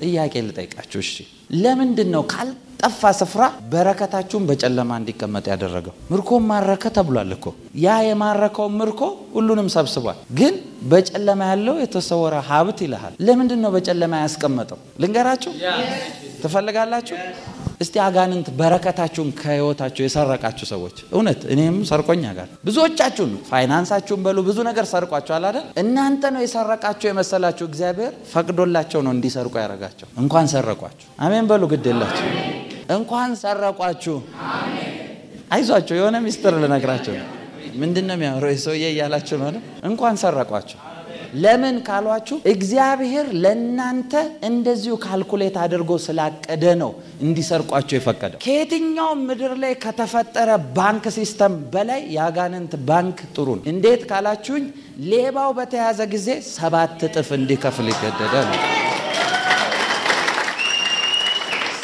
Speaker 1: ጥያቄ ልጠይቃችሁ እሺ ለምንድን ነው ካልጠፋ ስፍራ በረከታችሁን በጨለማ እንዲቀመጥ ያደረገው ምርኮ ማረከ ተብሏል እኮ ያ የማረከው ምርኮ ሁሉንም ሰብስቧል ግን በጨለማ ያለው የተሰወረ ሀብት ይልሃል ለምንድን ነው በጨለማ ያስቀመጠው ልንገራችሁ ትፈልጋላችሁ እስቲ አጋንንት በረከታችሁን ከህይወታችሁ የሰረቃችሁ ሰዎች እውነት እኔም ሰርቆኛ ጋር ብዙዎቻችሁን ፋይናንሳችሁን በሉ ብዙ ነገር ሰርቋችኋል አይደል እናንተ ነው የሰረቃችሁ የመሰላችሁ እግዚአብሔር ፈቅዶላቸው ነው እንዲሰርቁ ያረጋቸው እንኳን ሰረቋችሁ አሜን በሉ ግዴላችሁ እንኳን ሰረቋችሁ አሜን አይዟችሁ የሆነ ሚስጥር ልነግራችሁ ምንድነው የሚያወራው ሰውዬ ያላችሁ ነው እንኳን ሰረቋችሁ ለምን ካሏችሁ እግዚአብሔር ለእናንተ እንደዚሁ ካልኩሌት አድርጎ ስላቀደ ነው እንዲሰርቋችሁ የፈቀደው ከየትኛው ምድር ላይ ከተፈጠረ ባንክ ሲስተም በላይ ያጋንንት ባንክ ጥሩ ነው እንዴት ካላችሁኝ ሌባው በተያዘ ጊዜ 7 እጥፍ እንዲከፍል ይገደዳል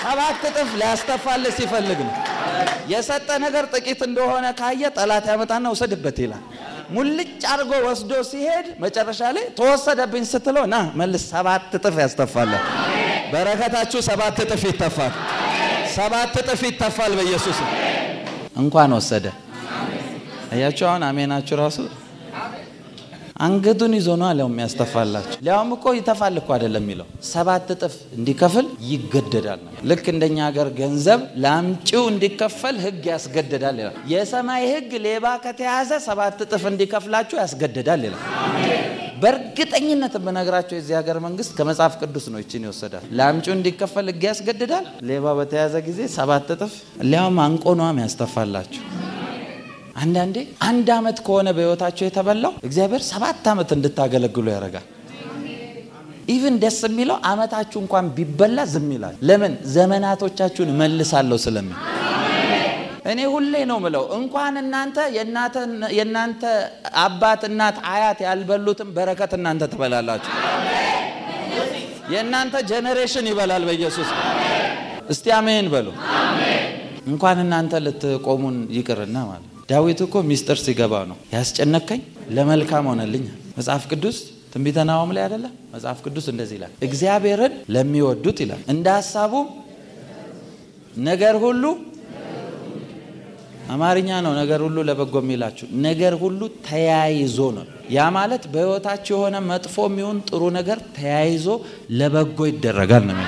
Speaker 1: 7 እጥፍ ሊያስተፋልስ ይፈልግ ነው የሰጠ ነገር ጥቂት እንደሆነ ካየ ጠላት ያመጣና ወሰድበት ይላል ሙልጭ አርጎ ወስዶ ሲሄድ መጨረሻ ላይ ተወሰደብኝ ስትለው ና መልስ 7 እጥፍ ያስተፋል በረከታችሁ 7 እጥፍ ይተፋል 7 እጥፍ ይተፋል በኢየሱስ እንኳን ወሰደ አያችሁ አሁን አሜናችሁ ራሱ አንገቱን ይዞ ነው አለው የሚያስተፋላችሁ ሊያውም እኮ ይተፋል እኮ አይደለም የሚለው 7 እጥፍ እንዲከፍል ይገደዳል ልክ እንደኛ ሀገር ገንዘብ ላምጪው እንዲከፈል ህግ ያስገደዳል ይላል የሰማይ ህግ ሌባ ከተያዘ 7 እጥፍ እንዲከፍላችሁ ያስገደዳል ይላል በርግጠኝነት በነግራችሁ የዚህ ሀገር መንግስት ከመጽሐፍ ቅዱስ ነው እቺን ይወሰዳል ላምጪው እንዲከፈል ህግ ያስገደዳል ሌባ በተያዘ ጊዜ 7 እጥፍ ሊያውም አንቆ ነው የሚያስተፋላችሁ አንዳንዴ 1 አመት ከሆነ በህይወታችሁ የተበላው እግዚአብሔር 7 አመት እንድታገለግሉ ያረጋል ኢቭን ደስ የሚለው አመታችሁ እንኳን ቢበላ ዝም ይላል ለምን ዘመናቶቻችሁን መልሳለሁ ስለምን እኔ ሁሌ ነው ምለው እንኳን እናንተ የናንተ አባት እናት አያት ያልበሉትን በረከት እናንተ ትበላላችሁ የናንተ ጄኔሬሽን ይበላል በኢየሱስ እስቲ አሜን በሉ አሜን እንኳን እናንተ ልትቆሙን ይቅርና ማለት ዳዊት እኮ ሚስጥር ሲገባ ነው ያስጨነከኝ ለመልካም ሆነልኝ መጽሐፍ ቅዱስ ትንቢተ ናሆም ላይ አይደለ መጽሐፍ ቅዱስ እንደዚህ ይላል እግዚአብሔርን ለሚወዱት ይላል እንደ ሐሳቡ ነገር ሁሉ አማርኛ ነው ነገር ሁሉ ለበጎ የሚላችሁ ነገር ሁሉ ተያይዞ ነው ያ ማለት በህይወታችሁ የሆነ መጥፎ የሚሆን ጥሩ ነገር ተያይዞ ለበጎ ይደረጋል ነው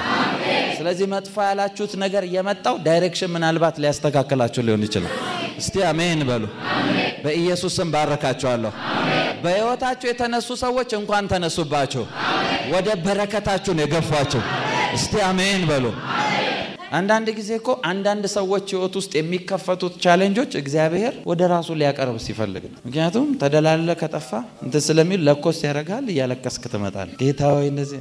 Speaker 1: ስለዚህ መጥፎ ያላችሁት ነገር የመጣው ዳይሬክሽን ምናልባት ሊያስተካክላችሁ ሊሆን ይችላል እስቲ አሜን በሉ አሜን በኢየሱስም ባረካችኋለሁ አሜን በህይወታችሁ የተነሱ ሰዎች እንኳን ተነሱባችሁ አሜን ወደ በረከታችሁ ነው የገፋችሁ እስቲ አሜን በሉ አሜን አንዳንድ ጊዜ እኮ አንዳንድ ሰዎች ህይወት ውስጥ የሚከፈቱት ቻሌንጆች እግዚአብሔር ወደ ራሱ ሊያቀርብ ሲፈልግ ነው ምክንያቱም ተደላለ ከጠፋ እንት ስለሚል ለኮስ ያረጋል ያለቀስክ ተመጣጣል ጌታ ሆይ እንደዚህ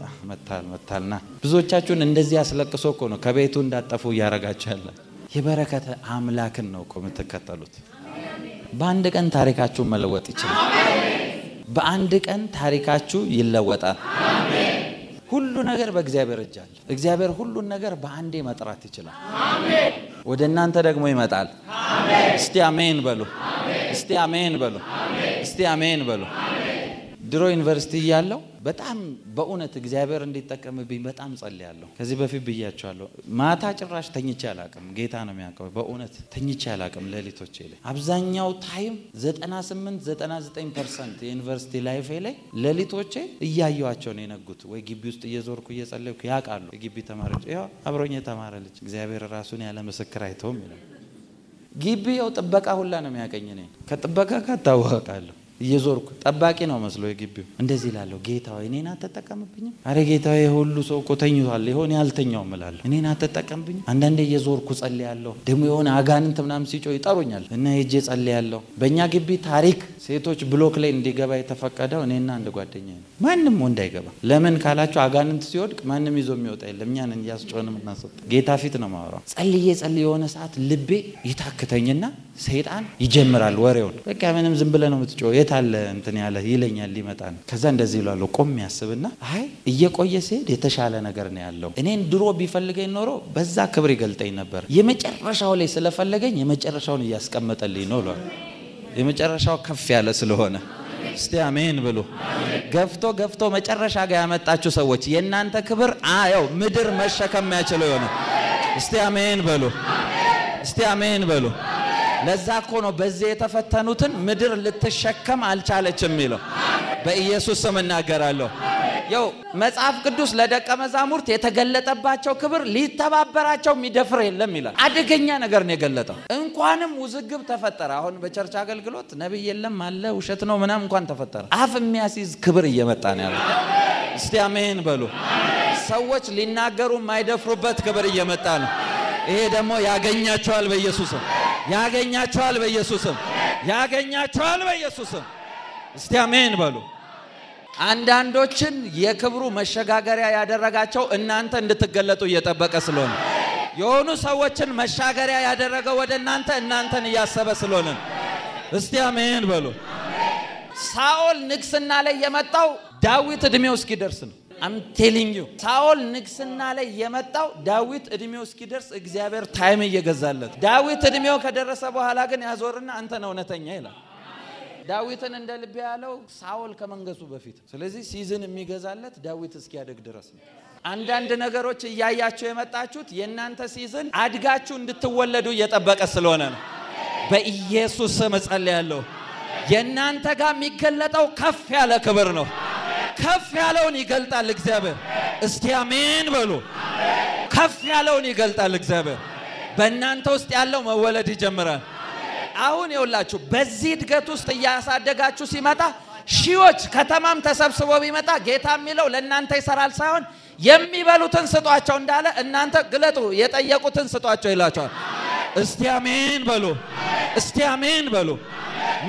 Speaker 1: መታልና ብዙዎቻችሁን እንደዚህ ያስለቅሶ እኮ ነው ከቤቱ እንዳጠፉ ያረጋችሁ ያለ የበረከተ አምላክን ነው እኮ የምትከተሉት በአንድ ቀን ታሪካችሁ መለወጥ ይችላል በአንድ ቀን ታሪካችሁ ይለወጣል አሜን ሁሉ ነገር በእግዚአብሔር እጅ አለ እግዚአብሔር ሁሉ ነገር በአንዴ መጥራት ይችላል አሜን ወደ እናንተ ደግሞ ይመጣል አሜን እስቲ አሜን በሉ አሜን እስቲ አሜን በሉ አሜን እስቲ አሜን በሉ ድሮ ዩኒቨርሲቲ ያለው በጣም በእውነት እግዚአብሔር እንዲጠቀምብኝ በጣም ጸልያለሁ ከዚህ በፊት ብያቸዋለሁ ማታ ጭራሽ ተኝቼ አላቀም ጌታ ነው የሚያቀው በእውነት ተኝቼ አላቀም ለሊቶቼ ላይ አብዛኛው ታይም 98-99% የዩኒቨርሲቲ ላይፌ ላይ ለሊቶቼ እያየዋቸው ነው የነጉት ወይ ግቢ ውስጥ እየዞርኩ እየጸለይኩ ያቃሉ ግቢ ተማሪዎች ያው አብሮኝ ተማረልች እግዚአብሔር ራሱን ያለ ምስክር አይተውም ይላል ግቢው ጥበቃ ሁላ ነው የሚያቀኝ ነኝ ከጥበቃ ካታወቃለሁ እየዞርኩ ጠባቂ ነው መስሎ የግቢው እንደዚህ ይላል ጌታ ሆይ እኔን አትጠቀምብኝ አረ ጌታ ሆይ ሁሉ ሰው እኮ ተኝቷል ይሆን ያልተኛው እላለሁ እኔን አትጠቀምብኝ አንዳንዴ እየዞርኩ ጸልያለሁ ደሞ የሆነ አጋንንት ምናም ሲጮህ ይጠሩኛል እና ሄጄ ጸልያለሁ በእኛ ግቢ ታሪክ ሴቶች ብሎክ ላይ እንዲገባ የተፈቀደው እኔና አንድ ጓደኛዬ ማንንም ወንድ አይገባ ለምን ካላችሁ አጋንንት ሲወድቅ ማንንም ይዞ የሚወጣ የለም እኛን ያስጮህንም እናሰጥ ጌታ ፊት ነው ማወራው ጸልዬ የሆነ ሰዓት ልቤ ይታክተኝና ሰይጣን ይጀምራል ወሬውን በቃ ምንም ዝም ብለ ነው የምትጮህ የታለ እንትን ያለ ይለኛል ሊመጣን ከዛ እንደዚህ ይላል ቆም ያስብና አይ እየቆየ ሲሄድ የተሻለ ነገር ነው ያለው እኔን ድሮ ቢፈልገኝ ኖሮ በዛ ክብር ይገልጠኝ ነበር የመጨረሻው ላይ ስለፈለገኝ የመጨረሻውን ያስቀመጠልኝ ነው ነው የመጨረሻው ከፍ ያለ ስለሆነ እስቲ አሜን ብሉ ገፍቶ መጨረሻ ጋር ያመጣችሁ ሰዎች የናንተ ክብር አየው ምድር መሸከም ያችለው ይሆነ እስቲ አሜን በሉ እስቲ አሜን በሉ ለዛ እኮ ነው በዚህ የተፈተኑትን ምድር ልትሸከም አልቻለችም የሚለው በኢየሱስ ስም እናገራለሁ ያው መጽሐፍ ቅዱስ ለደቀ መዛሙርት የተገለጠባቸው ክብር ሊተባበራቸው የሚደፍር የለም ይላል አደገኛ ነገር ነው የገለጠው እንኳንም ውዝግብ ተፈጠረ አሁን በቸርች አገልግሎት ነብይ የለም አለ ውሸት ነው ምናም እንኳን ተፈጠረ አፍ የሚያስይዝ ክብር እየመጣ ነው ያለው እስቲ አሜን በሉ ሰዎች ሊናገሩ የማይደፍሩበት ክብር እየመጣ ነው ይሄ ደግሞ ያገኛቸዋል በኢየሱስም ያገኛቸዋል በኢየሱስም ያገኛቸዋል በኢየሱስም እስቲ አሜን በሉ አንዳንዶችን የክብሩ መሸጋገሪያ ያደረጋቸው እናንተ እንድትገለጡ እየተጠበቀ ስለሆነ የሆኑ ሰዎችን መሻገሪያ ያደረገው ወደ እናንተን ያሰበ ስለሆነ እስቲ አሜን በሉ ሳኦል ንግስና ላይ የመጣው ዳዊት እድሜው እስኪደርስ ነው I'm telling you ሳኦል ንግስና ላይ የመጣው ዳዊት እድሜው እስኪደርስ እግዚአብሔር ታይም እየገዛለት ዳዊት እድሜው ከደረሰ በኋላ ግን ያዞርና አንተ ነው እውነተኛ ይላል ዳዊትን እንደ ልብ ያለው ሳኦል ከመንገሱ በፊት ስለዚህ ሲዝን የሚገዛለት ዳዊት እስኪያደግ ድረስ ነው አንዳንድ ነገሮች እያያችሁ የመጣችሁት የናንተ ሲዝን አድጋችሁ እንድትወለዱ እየጠበቀ ስለሆነ ነው በኢየሱስ ስም ጸልያለሁ የናንተ ጋር የሚገለጠው ከፍ ያለ ክብር ነው ከፍ ያለውን ይገልጣል እግዚአብሔር እስቲ አሜን በሉ ከፍ ያለውን ይገልጣል እግዚአብሔር በእናንተ ውስጥ ያለው መወለድ ይጀምራል አሁን ይውላችሁ በዚህ እድገት ውስጥ ያሳደጋችሁ ሲመጣ ሺዎች ከተማም ተሰብስበው ቢመጣ ጌታ የሚለው ለእናንተ ይሰራል ሳይሆን የሚበሉትን ስጧቸው እንዳለ እናንተ ግለጡ የጠየቁትን ስጧቸው ይላቸዋል እስቲ አሜን በሉ እስቲ አሜን በሉ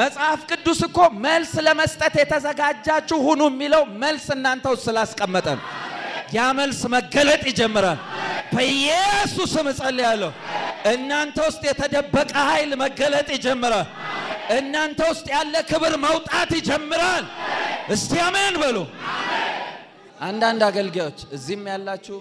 Speaker 1: መጽሐፍ ቅዱስ እኮ መልስ ለመስጠት የተዘጋጃችሁ ሁኑ የሚለው መልስ እናንተው ስላስቀመጠ ያ መልስ መገለጥ ይጀምራል በኢየሱስ ስም ጸልያለሁ እናንተ ውስጥ የተደበቀ ኃይል መገለጥ ይጀምራል እናንተ ውስጥ ያለ ክብር መውጣት ይጀምራል እስቲ አሜን በሉ አንዳንድ አገልጋዮች እዚህም ያላችሁ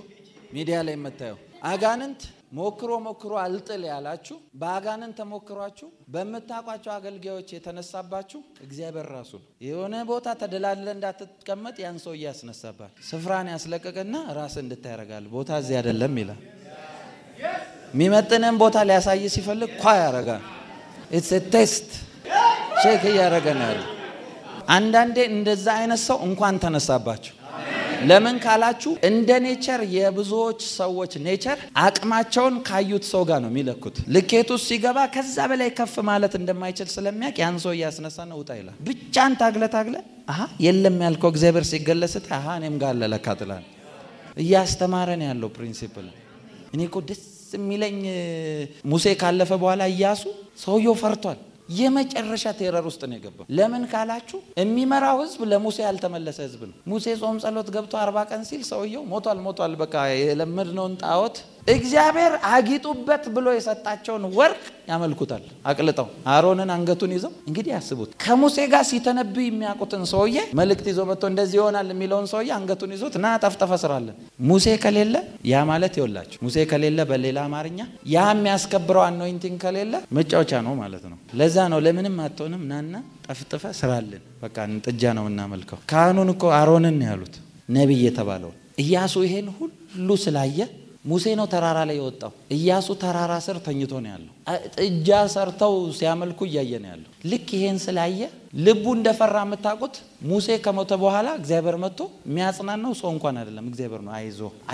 Speaker 1: ሚዲያ ላይ መታየው አጋንንት ሞክሮ አልጥል ያላችሁ በአጋንንት ተሞክሯችሁ በመታቋቸው አገልጋዮች የተነሳባችሁ እግዚአብሔር ራሱ የሆነ ቦታ ተደላለ እንዳትቀመጥ ያን ሰው ያስነሳባል ስፍራን ያስለቀቀና ራስ እንድታረጋል ቦታ እዚህ አይደለም ይላል ሚመጥነን ቦታ ሊያሳይ ሲፈልግ ኳ ያረጋል it's a test ቼክ ያረጋናል አንዳንዴ እንደዛ አይነት ሰው እንኳን ተነሳባችሁ ለምን ካላችሁ እንደ ኔቸር የብዙዎች ሰዎች ኔቸር አቅማቸውን ካዩት ሰው ጋር ነው የሚለኩት ልኬቱ ሲገባ ከዛ በላይ ከፍ ማለት እንደማይችል ስለሚያቅ ያን ሰው ያስነሳና ውጣ ይላል ብቻን ታግለ የለም ያልከው እግዚአብሔር ሲገለጽት እኔም ጋር ለለካትላል እያስተማረን ያለው ፕሪንሲፕል እኔኮ ደስ የሚለኝ ሙሴ ካለፈ በኋላ ኢያሱ ሰውየው ፈርቷል የመጨረሻ ቴረር ውስጥ ነው የገባው ለምን ካላችሁ የሚመራው ህዝብ ለሙሴ ያልተመለሰ ህዝብ ነው ሙሴ ጾም ጸሎት ገብቶ 40 ቀን ሲል ሰውየው ሞቷል በቃ የለመድነውን ጣዖት እግዚአብሔር አጊጡበት ብሎ የሰጣቸውን ወርቅ ያመልኩታል አቅልጠው አሮንን አንገቱን ይዘው እንግዲህ ያስቡት ከሙሴ ጋር ሲተነብይ የሚያቁትን ሰውዬ መልእክት ይዞ መጥቶ እንደዚህ ይሆናል የሚለውን ሰውዬ አንገቱን ይዞት ና ጠፍጠፈ ስራለን ሙሴ ከሌለ ያ ማለት ይወላችሁ ሙሴ ከሌለ በሌላ አማርኛ ያ የሚያስከብረው አኖይንቲንግ ከሌለ መጫወቻ ነው ማለት ነው ለዛ ነው ለምንም አጥቶንም ናና ጠፍጥፈ ስራለን በቃ እንጥጃ ነው እናመልከው ካህኑን እኮ አሮንን ያሉት ነብይ የተባለው ኢያሱ ይሄን ሁሉ ስላየ ሙሴ ነው ተራራ ላይ ወጣው ኢያሱ ተራራ ስር ተኝቶ ነው ያለው ጥጃ ሰርተው ሲያመልኩ ያየነ ያለው ልክ ይሄን ስላየ ልቡ እንደፈራ መታቁት ሙሴ ከሞተ በኋላ እግዚአብሔር መጥቶ የሚያጽናናው ሰው እንኳን አይደለም እግዚአብሔር ነው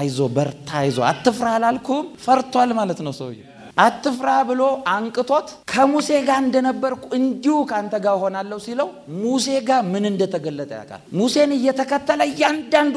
Speaker 1: አይዞ በርታ አይዞ አትፍራ አላልኩም ፈርቷል ማለት ነው ሰውዬ አትፍራ ብሎ አንቅቶት ከሙሴ ጋር እንደነበርኩ እንዲሁ ካንተ ጋር ሆናለሁ ሲለው ሙሴ ጋር ምን እንደተገለጠ ያውቃል ሙሴን እየተከተለ ያንዳንዱ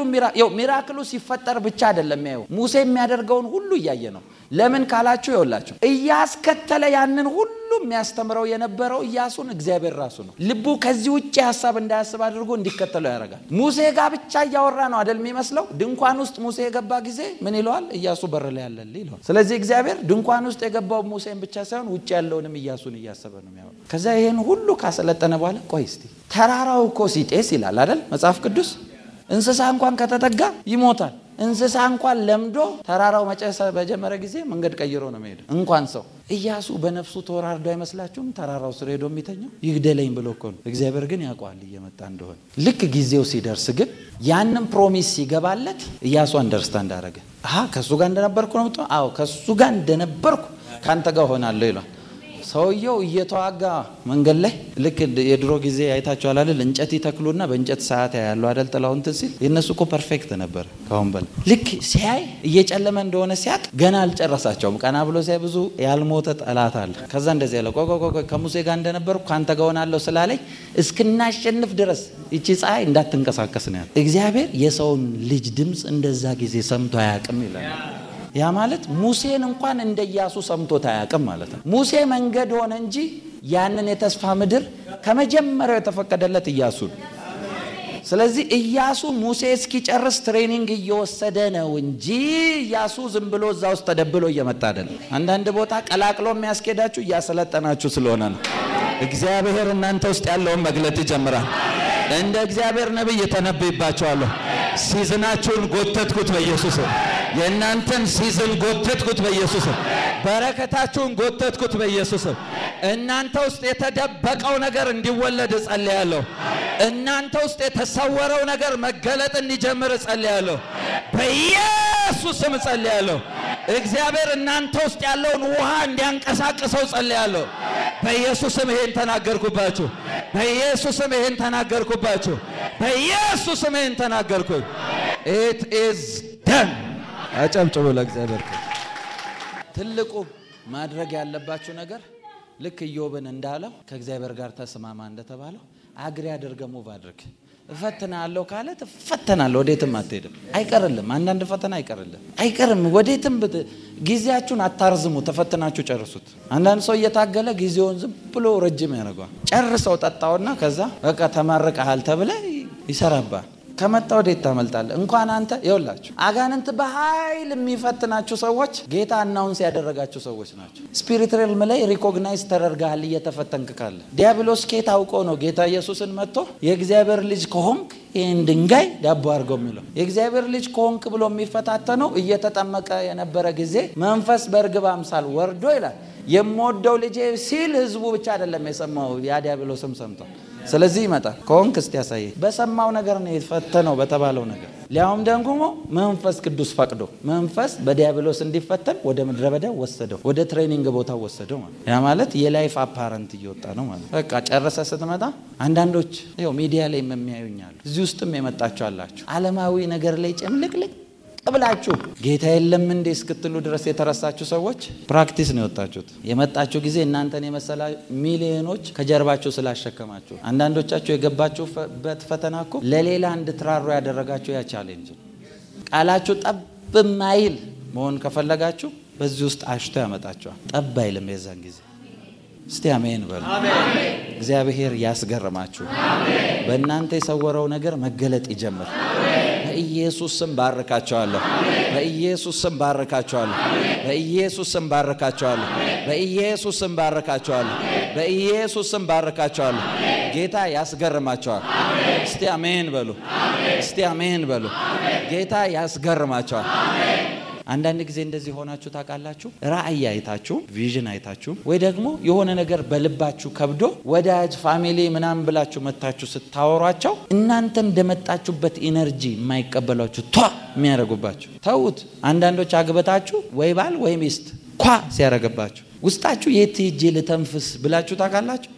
Speaker 1: ሚራክሉ ሲፈጠር ብቻ አይደለም ያየው ሙሴ የሚያደርገውን ሁሉ ያየ ነው ለምን ካላችሁ ይወላችሁ እያስከተለ ያንን ሁሉ የሚያስተምረው የነበረው ኢያሱን እግዚአብሔር ራሱ ነው ልቡ ከዚህ ውጪ ሐሳብ እንዳያስብ አድርጎ እንዲከተለው ያረጋል ሙሴ ጋር ብቻ ያወራ ነው አይደል የሚመስለው ድንኳን ውስጥ ሙሴ የገባ ጊዜ ምን ይለዋል ኢያሱ በር ላይ ያለል ይለዋል ስለዚህ እግዚአብሔር ድንኳን ውስጥ የገባው ሙሴን ብቻ ሳይሆን ውጪ ያለውንም ኢያሱን ያሰበ ነው የሚያወራ ከዛ ይሄን ሁሉ ካሰለጠነ በኋላ ቆይ እስቲ ተራራው እኮ ሲጤስ ይላል አይደል መጽሐፍ ቅዱስ እንስሳ እንኳን ከተጠጋ ይሞታል እንስሳ እንኳን ለምዶ ተራራው መጨሰ በጀመረ ጊዜ መንገድ ቀይሮ ነው የሚሄደው እንኳን ሰው ኢያሱ በነፍሱ ተወራርዶ አይመስላችሁም ተራራው ስር ሄዶ የሚተኛው ይግደለኝ ብሎ እኮ ነው እግዚአብሔር ግን ያውቃል እየመጣ እንደሆነ ልክ ጊዜው ሲደርስ ግን ያንን ፕሮሚስ ሲገባለት ኢያሱ አንደርስታንድ አደረገ ከሱ ጋር እንደነበርኩ ነው አዎ ከሱ ጋር እንደነበርኩ ካንተ ጋር ሆናለሁ ይላል ሰውየው እየተዋጋ መንገድ ላይ ልክ የድሮ ጊዜ አይታችኋል አይደል እንጨት ይተክሉና በእንጨት ሰዓት ያያሉ አይደል ጥላውን ሲል የነሱ እኮ ፐርፌክት ነበር ካሁን በል ልክ ሲያይ እየጨለመ እንደሆነ ሲያቅ ገና አልጨረሳቸውም ቀና ብሎ ሲያይ ብዙ ያልሞተ ጠላት አለ ከዛ እንደዚህ ያለ ቆቆቆ ከሙሴ ጋር እንደነበርኩ ካንተ ጋር ሆናለሁ ስላለኝ እስክናሸንፍ ድረስ እቺ ፀሐይ እንዳትንቀሳቀስ ነው እግዚአብሔር የሰውን ልጅ ድምጽ እንደዛ ጊዜ ሰምቶ አያውቅም ይላል ያ ማለት ሙሴን እንኳን እንደ ኢያሱ ሰምቶት አያውቅም ማለት ነው ሙሴ መንገድ ሆነ እንጂ ያንን የተስፋ ምድር ከመጀመሪያው የተፈቀደለት ኢያሱ ስለዚህ ኢያሱ ሙሴ እስኪጨርስ ትሬኒንግ እየወሰደ ነው እንጂ ኢያሱ ዝም ብሎ እዛው ተደብሎ እየመጣ አይደለም አንዳንድ ቦታ ቀላቅሎ የሚያስኬዳችሁ እያሰለጠናችሁ ስለሆነ ነው እግዚአብሔር እናንተ ውስጥ ያለውን መግለጥ ይጀምራል እንደ እግዚአብሔር ነብይ ተነብይባችኋለሁ ሲዝናችሁን ጎተትኩት በኢየሱስ የእናንተን ሲዝን ጎተትኩት በኢየሱስ በረከታችሁን ጎተትኩት በኢየሱስም። እናንተ ውስጥ የተደበቀው ነገር እንዲወለድ ጸልያለሁ። እናንተ ውስጥ የተሰወረው ነገር መገለጥ እንዲጀምር ጸልያለሁ። በኢየሱስም ጸልያለሁ። እግዚአብሔር እናንተ ውስጥ ያለውን ውሃ እንዲያንቀሳቅሰው ጸልያለሁ። በኢየሱስም ይሄን ተናገርኩባችሁ። በኢየሱስም ይሄን ተናገርኩባችሁ። በኢየሱስም ይሄን ተናገርኩኝ። it is done። አጨብጭቡ ለእግዚአብሔር። ትልቁ ማድረግ ያለባችሁ ነገር ልክ ኢዮብን እንዳለው ከእግዚአብሔር ጋር ተስማማ እንደተባለው አግሪ አድርገህ ሙቭ አድርግ። ፈተናለሁ ካለ ተፈተናለሁ፣ ወዴትም አትሄድም። አይቀርልም። አንዳንድ ፈተና አይቀርም። ወዴትም ጊዜያችሁን አታርዝሙ፣ ተፈተናችሁ ጨርሱት። አንዳንድ ሰው እየታገለ ጊዜውን ዝም ብሎ ረጅም ያደርጋል። ጨርሰው ጠጣውና ከዛ በቃ ተማረቀሃል ተብለ ይሰራባል። ከመጣ ወዴት ታመልጣለህ? እንኳን አንተ ይወላችሁ አጋንንት በኃይል የሚፈትናችሁ ሰዎች ጌታ አናውንስ ያደረጋችሁ ሰዎች ናቸው። ስፒሪት ሪልም ላይ ሪኮግናይዝ ተደርጋል እየተፈተንክ ካለ። ዲያብሎስ ኬት አውቆ ነው ጌታ ኢየሱስን መጥቶ የእግዚአብሔር ልጅ ከሆንክ ይሄን ድንጋይ ዳቦ አድርገው የሚለው? የእግዚአብሔር ልጅ ከሆንክ ብሎ የሚፈታተነው እየተጠመቀ የነበረ ጊዜ መንፈስ በርግብ አምሳል ወርዶ ይላል የምወደው ልጄ ሲል ህዝቡ ብቻ አይደለም የሰማው፣ ያ ዲያብሎስም ሰምቷል። ስለዚህ ይመጣል ከሆንክ እስቲ ያሳየ በሰማው ነገር ነው የተፈተነው በተባለው ነገር። ሊያውም ደግሞ መንፈስ ቅዱስ ፈቅዶ መንፈስ በዲያብሎስ እንዲፈተን ወደ ምድረ በዳ ወሰደው፣ ወደ ትሬኒንግ ቦታ ወሰደው ማለት። ያ ማለት የላይፍ አፓረንት እየወጣ ነው ማለት። በቃ ጨረሰ ስትመጣ አንዳንዶች ይኸው ሚዲያ ላይ የሚያዩኛሉ፣ እዚህ ውስጥም የመጣችሁ አላችሁ። ዓለማዊ ነገር ላይ ጨምልቅልቅ ብላችሁ ጌታ የለም እንዴ እስክትሉ ድረስ የተረሳችሁ ሰዎች ፕራክቲስ ነው የወጣችሁት። የመጣችሁ ጊዜ እናንተን የመሰላ ሚሊዮኖች ከጀርባችሁ ስላሸከማችሁ። አንዳንዶቻችሁ የገባችሁበት ፈተና እኮ ለሌላ እንድትራሩ ያደረጋችሁ ያ ቻሌንጅ። ቃላችሁ ጠብ ማይል መሆን ከፈለጋችሁ በዚህ ውስጥ አሽቶ ያመጣችኋል። ጠብ አይልም የዛን ጊዜ። እስቲ አሜን በሉ። አሜን። እግዚአብሔር ያስገርማችሁ። አሜን። በእናንተ የሰወረው ነገር መገለጥ ይጀምር። በኢየሱስ ስም ባርካቸዋለሁ። በኢየሱስ ስም ባርካቸዋለሁ። በኢየሱስ ስም ባርካቸዋለሁ። በኢየሱስ ስም ባርካቸዋለሁ። በኢየሱስ ስም ባርካቸዋለሁ። ጌታ ያስገርማቸዋል። እስቲ አሜን በሉ። እስቲ አሜን በሉ። ጌታ ያስገርማቸዋል። አንዳንድ ጊዜ እንደዚህ ሆናችሁ ታውቃላችሁ? ራእይ አይታችሁ ቪዥን አይታችሁ ወይ ደግሞ የሆነ ነገር በልባችሁ ከብዶ ወዳጅ ፋሚሊ ምናምን ብላችሁ መታችሁ ስታወሯቸው እናንተ እንደመጣችሁበት ኢነርጂ የማይቀበሏችሁ ቷ የሚያረጉባችሁ። ተውት። አንዳንዶች አግበታችሁ ወይ ባል ወይ ሚስት ኳ ሲያረጋባችሁ ውስጣችሁ የት ሄጄ ልተንፍስ ብላችሁ ታውቃላችሁ?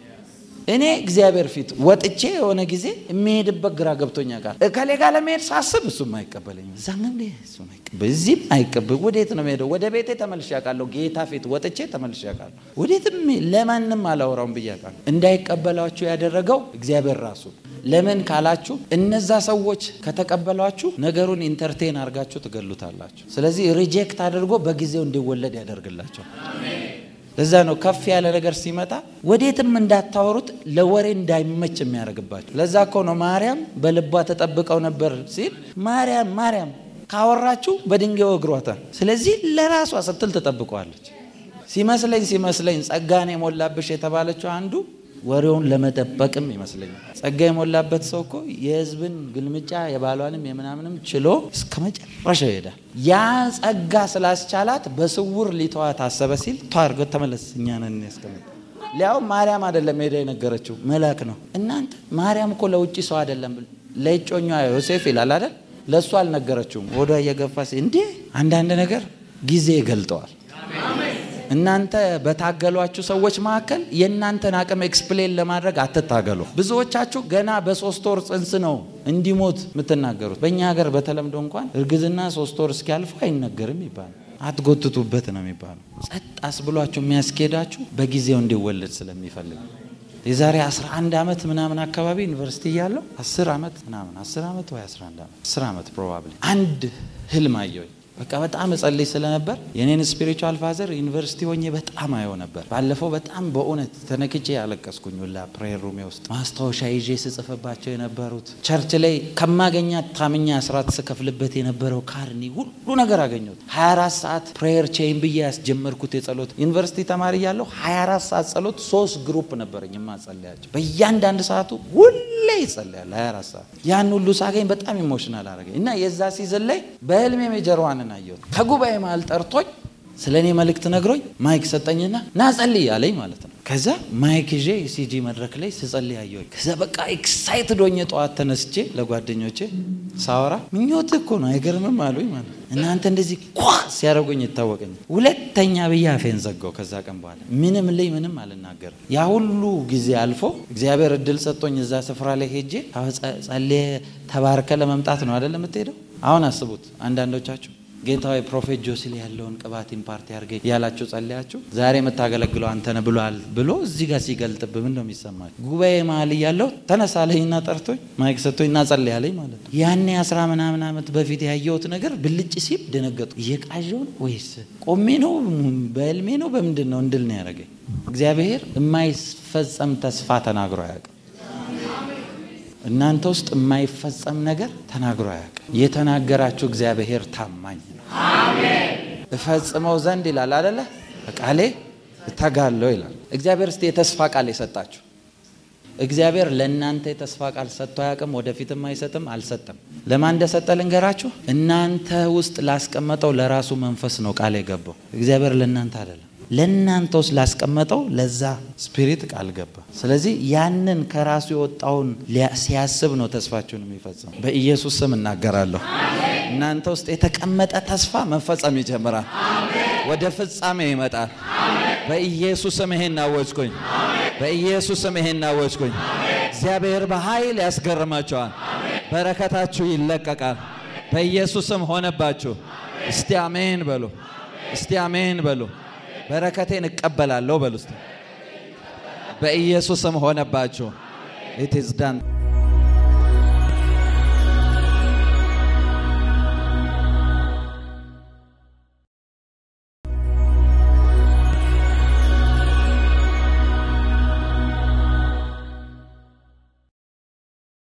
Speaker 1: እኔ እግዚአብሔር ፊት ወጥቼ የሆነ ጊዜ የሚሄድበት ግራ ገብቶኛ ጋር እከሌ ጋር ለመሄድ ሳስብ እሱም አይቀበለኝ፣ እዛም እሱም አይቀበል፣ በዚህም አይቀበል። ወዴት ነው የምሄደው? ወደ ቤቴ ተመልሼ አውቃለሁ። ጌታ ፊት ወጥቼ ተመልሼ አውቃለሁ። ወዴትም ለማንም አላወራውም ብያለሁ። እንዳይቀበላችሁ ያደረገው እግዚአብሔር ራሱ። ለምን ካላችሁ እነዛ ሰዎች ከተቀበሏችሁ ነገሩን ኢንተርቴን አድርጋችሁ ትገሉታላችሁ። ስለዚህ ሪጀክት አድርጎ በጊዜው እንዲወለድ ያደርግላችሁ። አሜን። ለዛ ነው ከፍ ያለ ነገር ሲመጣ ወዴትም እንዳታወሩት ለወሬ እንዳይመች የሚያደርግባችሁ። ለዛ እኮ ነው ማርያም በልቧ ተጠብቀው ነበር ሲል ማርያም ካወራችሁ በድንጋይ ወግሯታል። ስለዚህ ለራሷ ስትል ተጠብቀዋለች። ሲመስለኝ ጸጋን የሞላብሽ የተባለችው አንዱ ወሬውን ለመጠበቅም ይመስለኛል። ጸጋ የሞላበት ሰው እኮ የህዝብን ግልምጫ የባሏንም የምናምንም ችሎ እስከመጨረሻው ይሄዳል። ያ ጸጋ ስላስቻላት በስውር ሊተዋት አሰበ ሲል ታርጎ ተመለስ እኛ ነን ያስቀመጥ። ሊያው ማርያም አይደለም ሄዳ የነገረችው መልአክ ነው። እናንተ ማርያም እኮ ለውጪ ሰው አይደለም ለእጮኛ ዮሴፍ ይላል አይደል? ለሱ አልነገረችውም። ወዷ እየገፋ ሲል እንዴ አንዳንድ ነገር ጊዜ ይገልጠዋል። እናንተ በታገሏችሁ ሰዎች መካከል የእናንተን አቅም ኤክስፕሌን ለማድረግ አትታገሉ። ብዙዎቻችሁ ገና በ3 ወር ጽንስ ነው እንዲሞት የምትናገሩት። በእኛ ሀገር በተለምዶ እንኳን እርግዝና 3 ወር እስኪያልፉ አይነገርም ይባላል። አትጎትቱበት ነው የሚባለው። ጸጥ አስብሏችሁ የሚያስኬዳችሁ በጊዜው እንዲወለድ ስለሚፈልግ። የዛሬ 11 ዓመት ምናምን አካባቢ ዩኒቨርሲቲ ያለው 10 ዓመት ምናምን 10 ዓመት ወይ 11 ዓመት 10 ዓመት ፕሮባብሊ አንድ ህልም አየሁኝ። በቃ በጣም እጸልይ ስለነበር የኔን ስፒሪቹዋል ፋዘር ዩኒቨርሲቲ ሆኜ በጣም አየው ነበር። ባለፈው በጣም በእውነት ተነክቼ ያለቀስኩኝ ሁላ ፕሬየር ሩም ውስጥ ማስታወሻ ይዤ ስጽፍባቸው የነበሩት ቸርች ላይ ከማገኛት ታምኛ አስራት ስከፍልበት የነበረው ካርኒ ሁሉ ነገር አገኘሁት። 24 ሰዓት ፕሬየር ቼን ብዬ ያስጀመርኩት የጸሎት ዩኒቨርሲቲ ተማሪ ያለው 24 ሰዓት ጸሎት 3 ግሩፕ ነበርኝ ማጸለያቸው። በእያንዳንዱ ሰዓቱ ሁሌ ይጸልያል 24 ሰዓት። ያን ሁሉ ሳገኝ በጣም ኢሞሽናል አደረገኝ እና የዛ ሲዝን ላይ በህልሜ ሜጀርዋን ናየው ከጉባኤ ማል ጠርቶኝ ስለኔ መልእክት ነግሮኝ ማይክ ሰጠኝና ና ጸልይ ያለኝ ማለት ነው። ከዛ ማይክ ይዤ ሲጂ መድረክ ላይ ስጸልይ አየሁኝ። ከዛ በቃ ኤክሳይትድ ሆኜ ጠዋት ተነስቼ ለጓደኞቼ ሳወራ ምኞት እኮ ነው አይገርምም አሉኝ ማለት ነው። እናንተ እንደዚህ ኳ ሲያረጉኝ ይታወቀኝ። ሁለተኛ ብዬ አፌን ዘጋው። ከዛ ቀን በኋላ ምንም አልናገርም። ያ ሁሉ ጊዜ አልፎ እግዚአብሔር እድል ሰጥቶኝ እዛ ስፍራ ላይ ሄጄ ጸልዬ ተባርከ ለመምጣት ነው አይደል የምትሄደው። አሁን አስቡት አንዳንዶቻችሁ ጌታዬ ፕሮፌት ጆሲል ያለውን ቅባት ኢምፓርት ያርገኝ ያላችሁ ጸልያችሁ ዛሬ መታገለግለው አንተ ነህ ብሎ እዚህ ጋር ሲገልጥብ ምን ነው የሚሰማው? ጉባኤ መሀል ያለው ተነሳለኝና ጠርቶኝ ማይክ ሰጥቶኝና ጸልያለኝ ማለት ነው። ያኔ 10 ምናምን ዓመት በፊት ያየሁት ነገር ብልጭ ሲል ደነገጡ። እየቃዠው ወይስ ቆሜ ነው በህልሜ ነው በምንድን ነው እንድል ነው ያረገኝ። እግዚአብሔር የማይፈጸም ተስፋ ተናግሮ ያውቃል። እናንተ ውስጥ የማይፈጸም ነገር ተናግሮ ያውቃል። የተናገራችሁ እግዚአብሔር ታማኝ ነው። አሜን። እፈጽመው ዘንድ ይላል አይደለ? ቃሌ እተጋለሁ ይላል እግዚአብሔር። እስቲ የተስፋ ቃል የሰጣችሁ እግዚአብሔር ለእናንተ የተስፋ ቃል ሰጥቶ ያውቅም፣ ወደፊትም አይሰጥም፣ አልሰጠም። ለማን እንደሰጠ ልንገራችሁ። እናንተ ውስጥ ላስቀመጠው ለራሱ መንፈስ ነው ቃል የገባው። እግዚአብሔር ለእናንተ አይደለም፣ ለእናንተ ውስጥ ላስቀመጠው ለዛ ስፒሪት ቃል ገባ። ስለዚህ ያንን ከራሱ የወጣውን ሲያስብ ነው ተስፋችሁን የሚፈጽም። በኢየሱስ ስም እናገራለሁ። እናንተ ውስጥ የተቀመጠ ተስፋ መፈጸም ይጀምራል። ወደ ፍጻሜ ይመጣል። በኢየሱስ ስም ይሄን አወጅኩኝ። በኢየሱስ ስም ይሄን አወጅኩኝ። እግዚአብሔር በኃይል ያስገርማችኋል። በረከታችሁ ይለቀቃል። በኢየሱስ ስም ሆነባችሁ። እስቲ አሜን በሉ። እስቲ አሜን በሉ። በረከቴን እቀበላለሁ በሉ። በኢየሱስ ስም ሆነባችሁ። it is done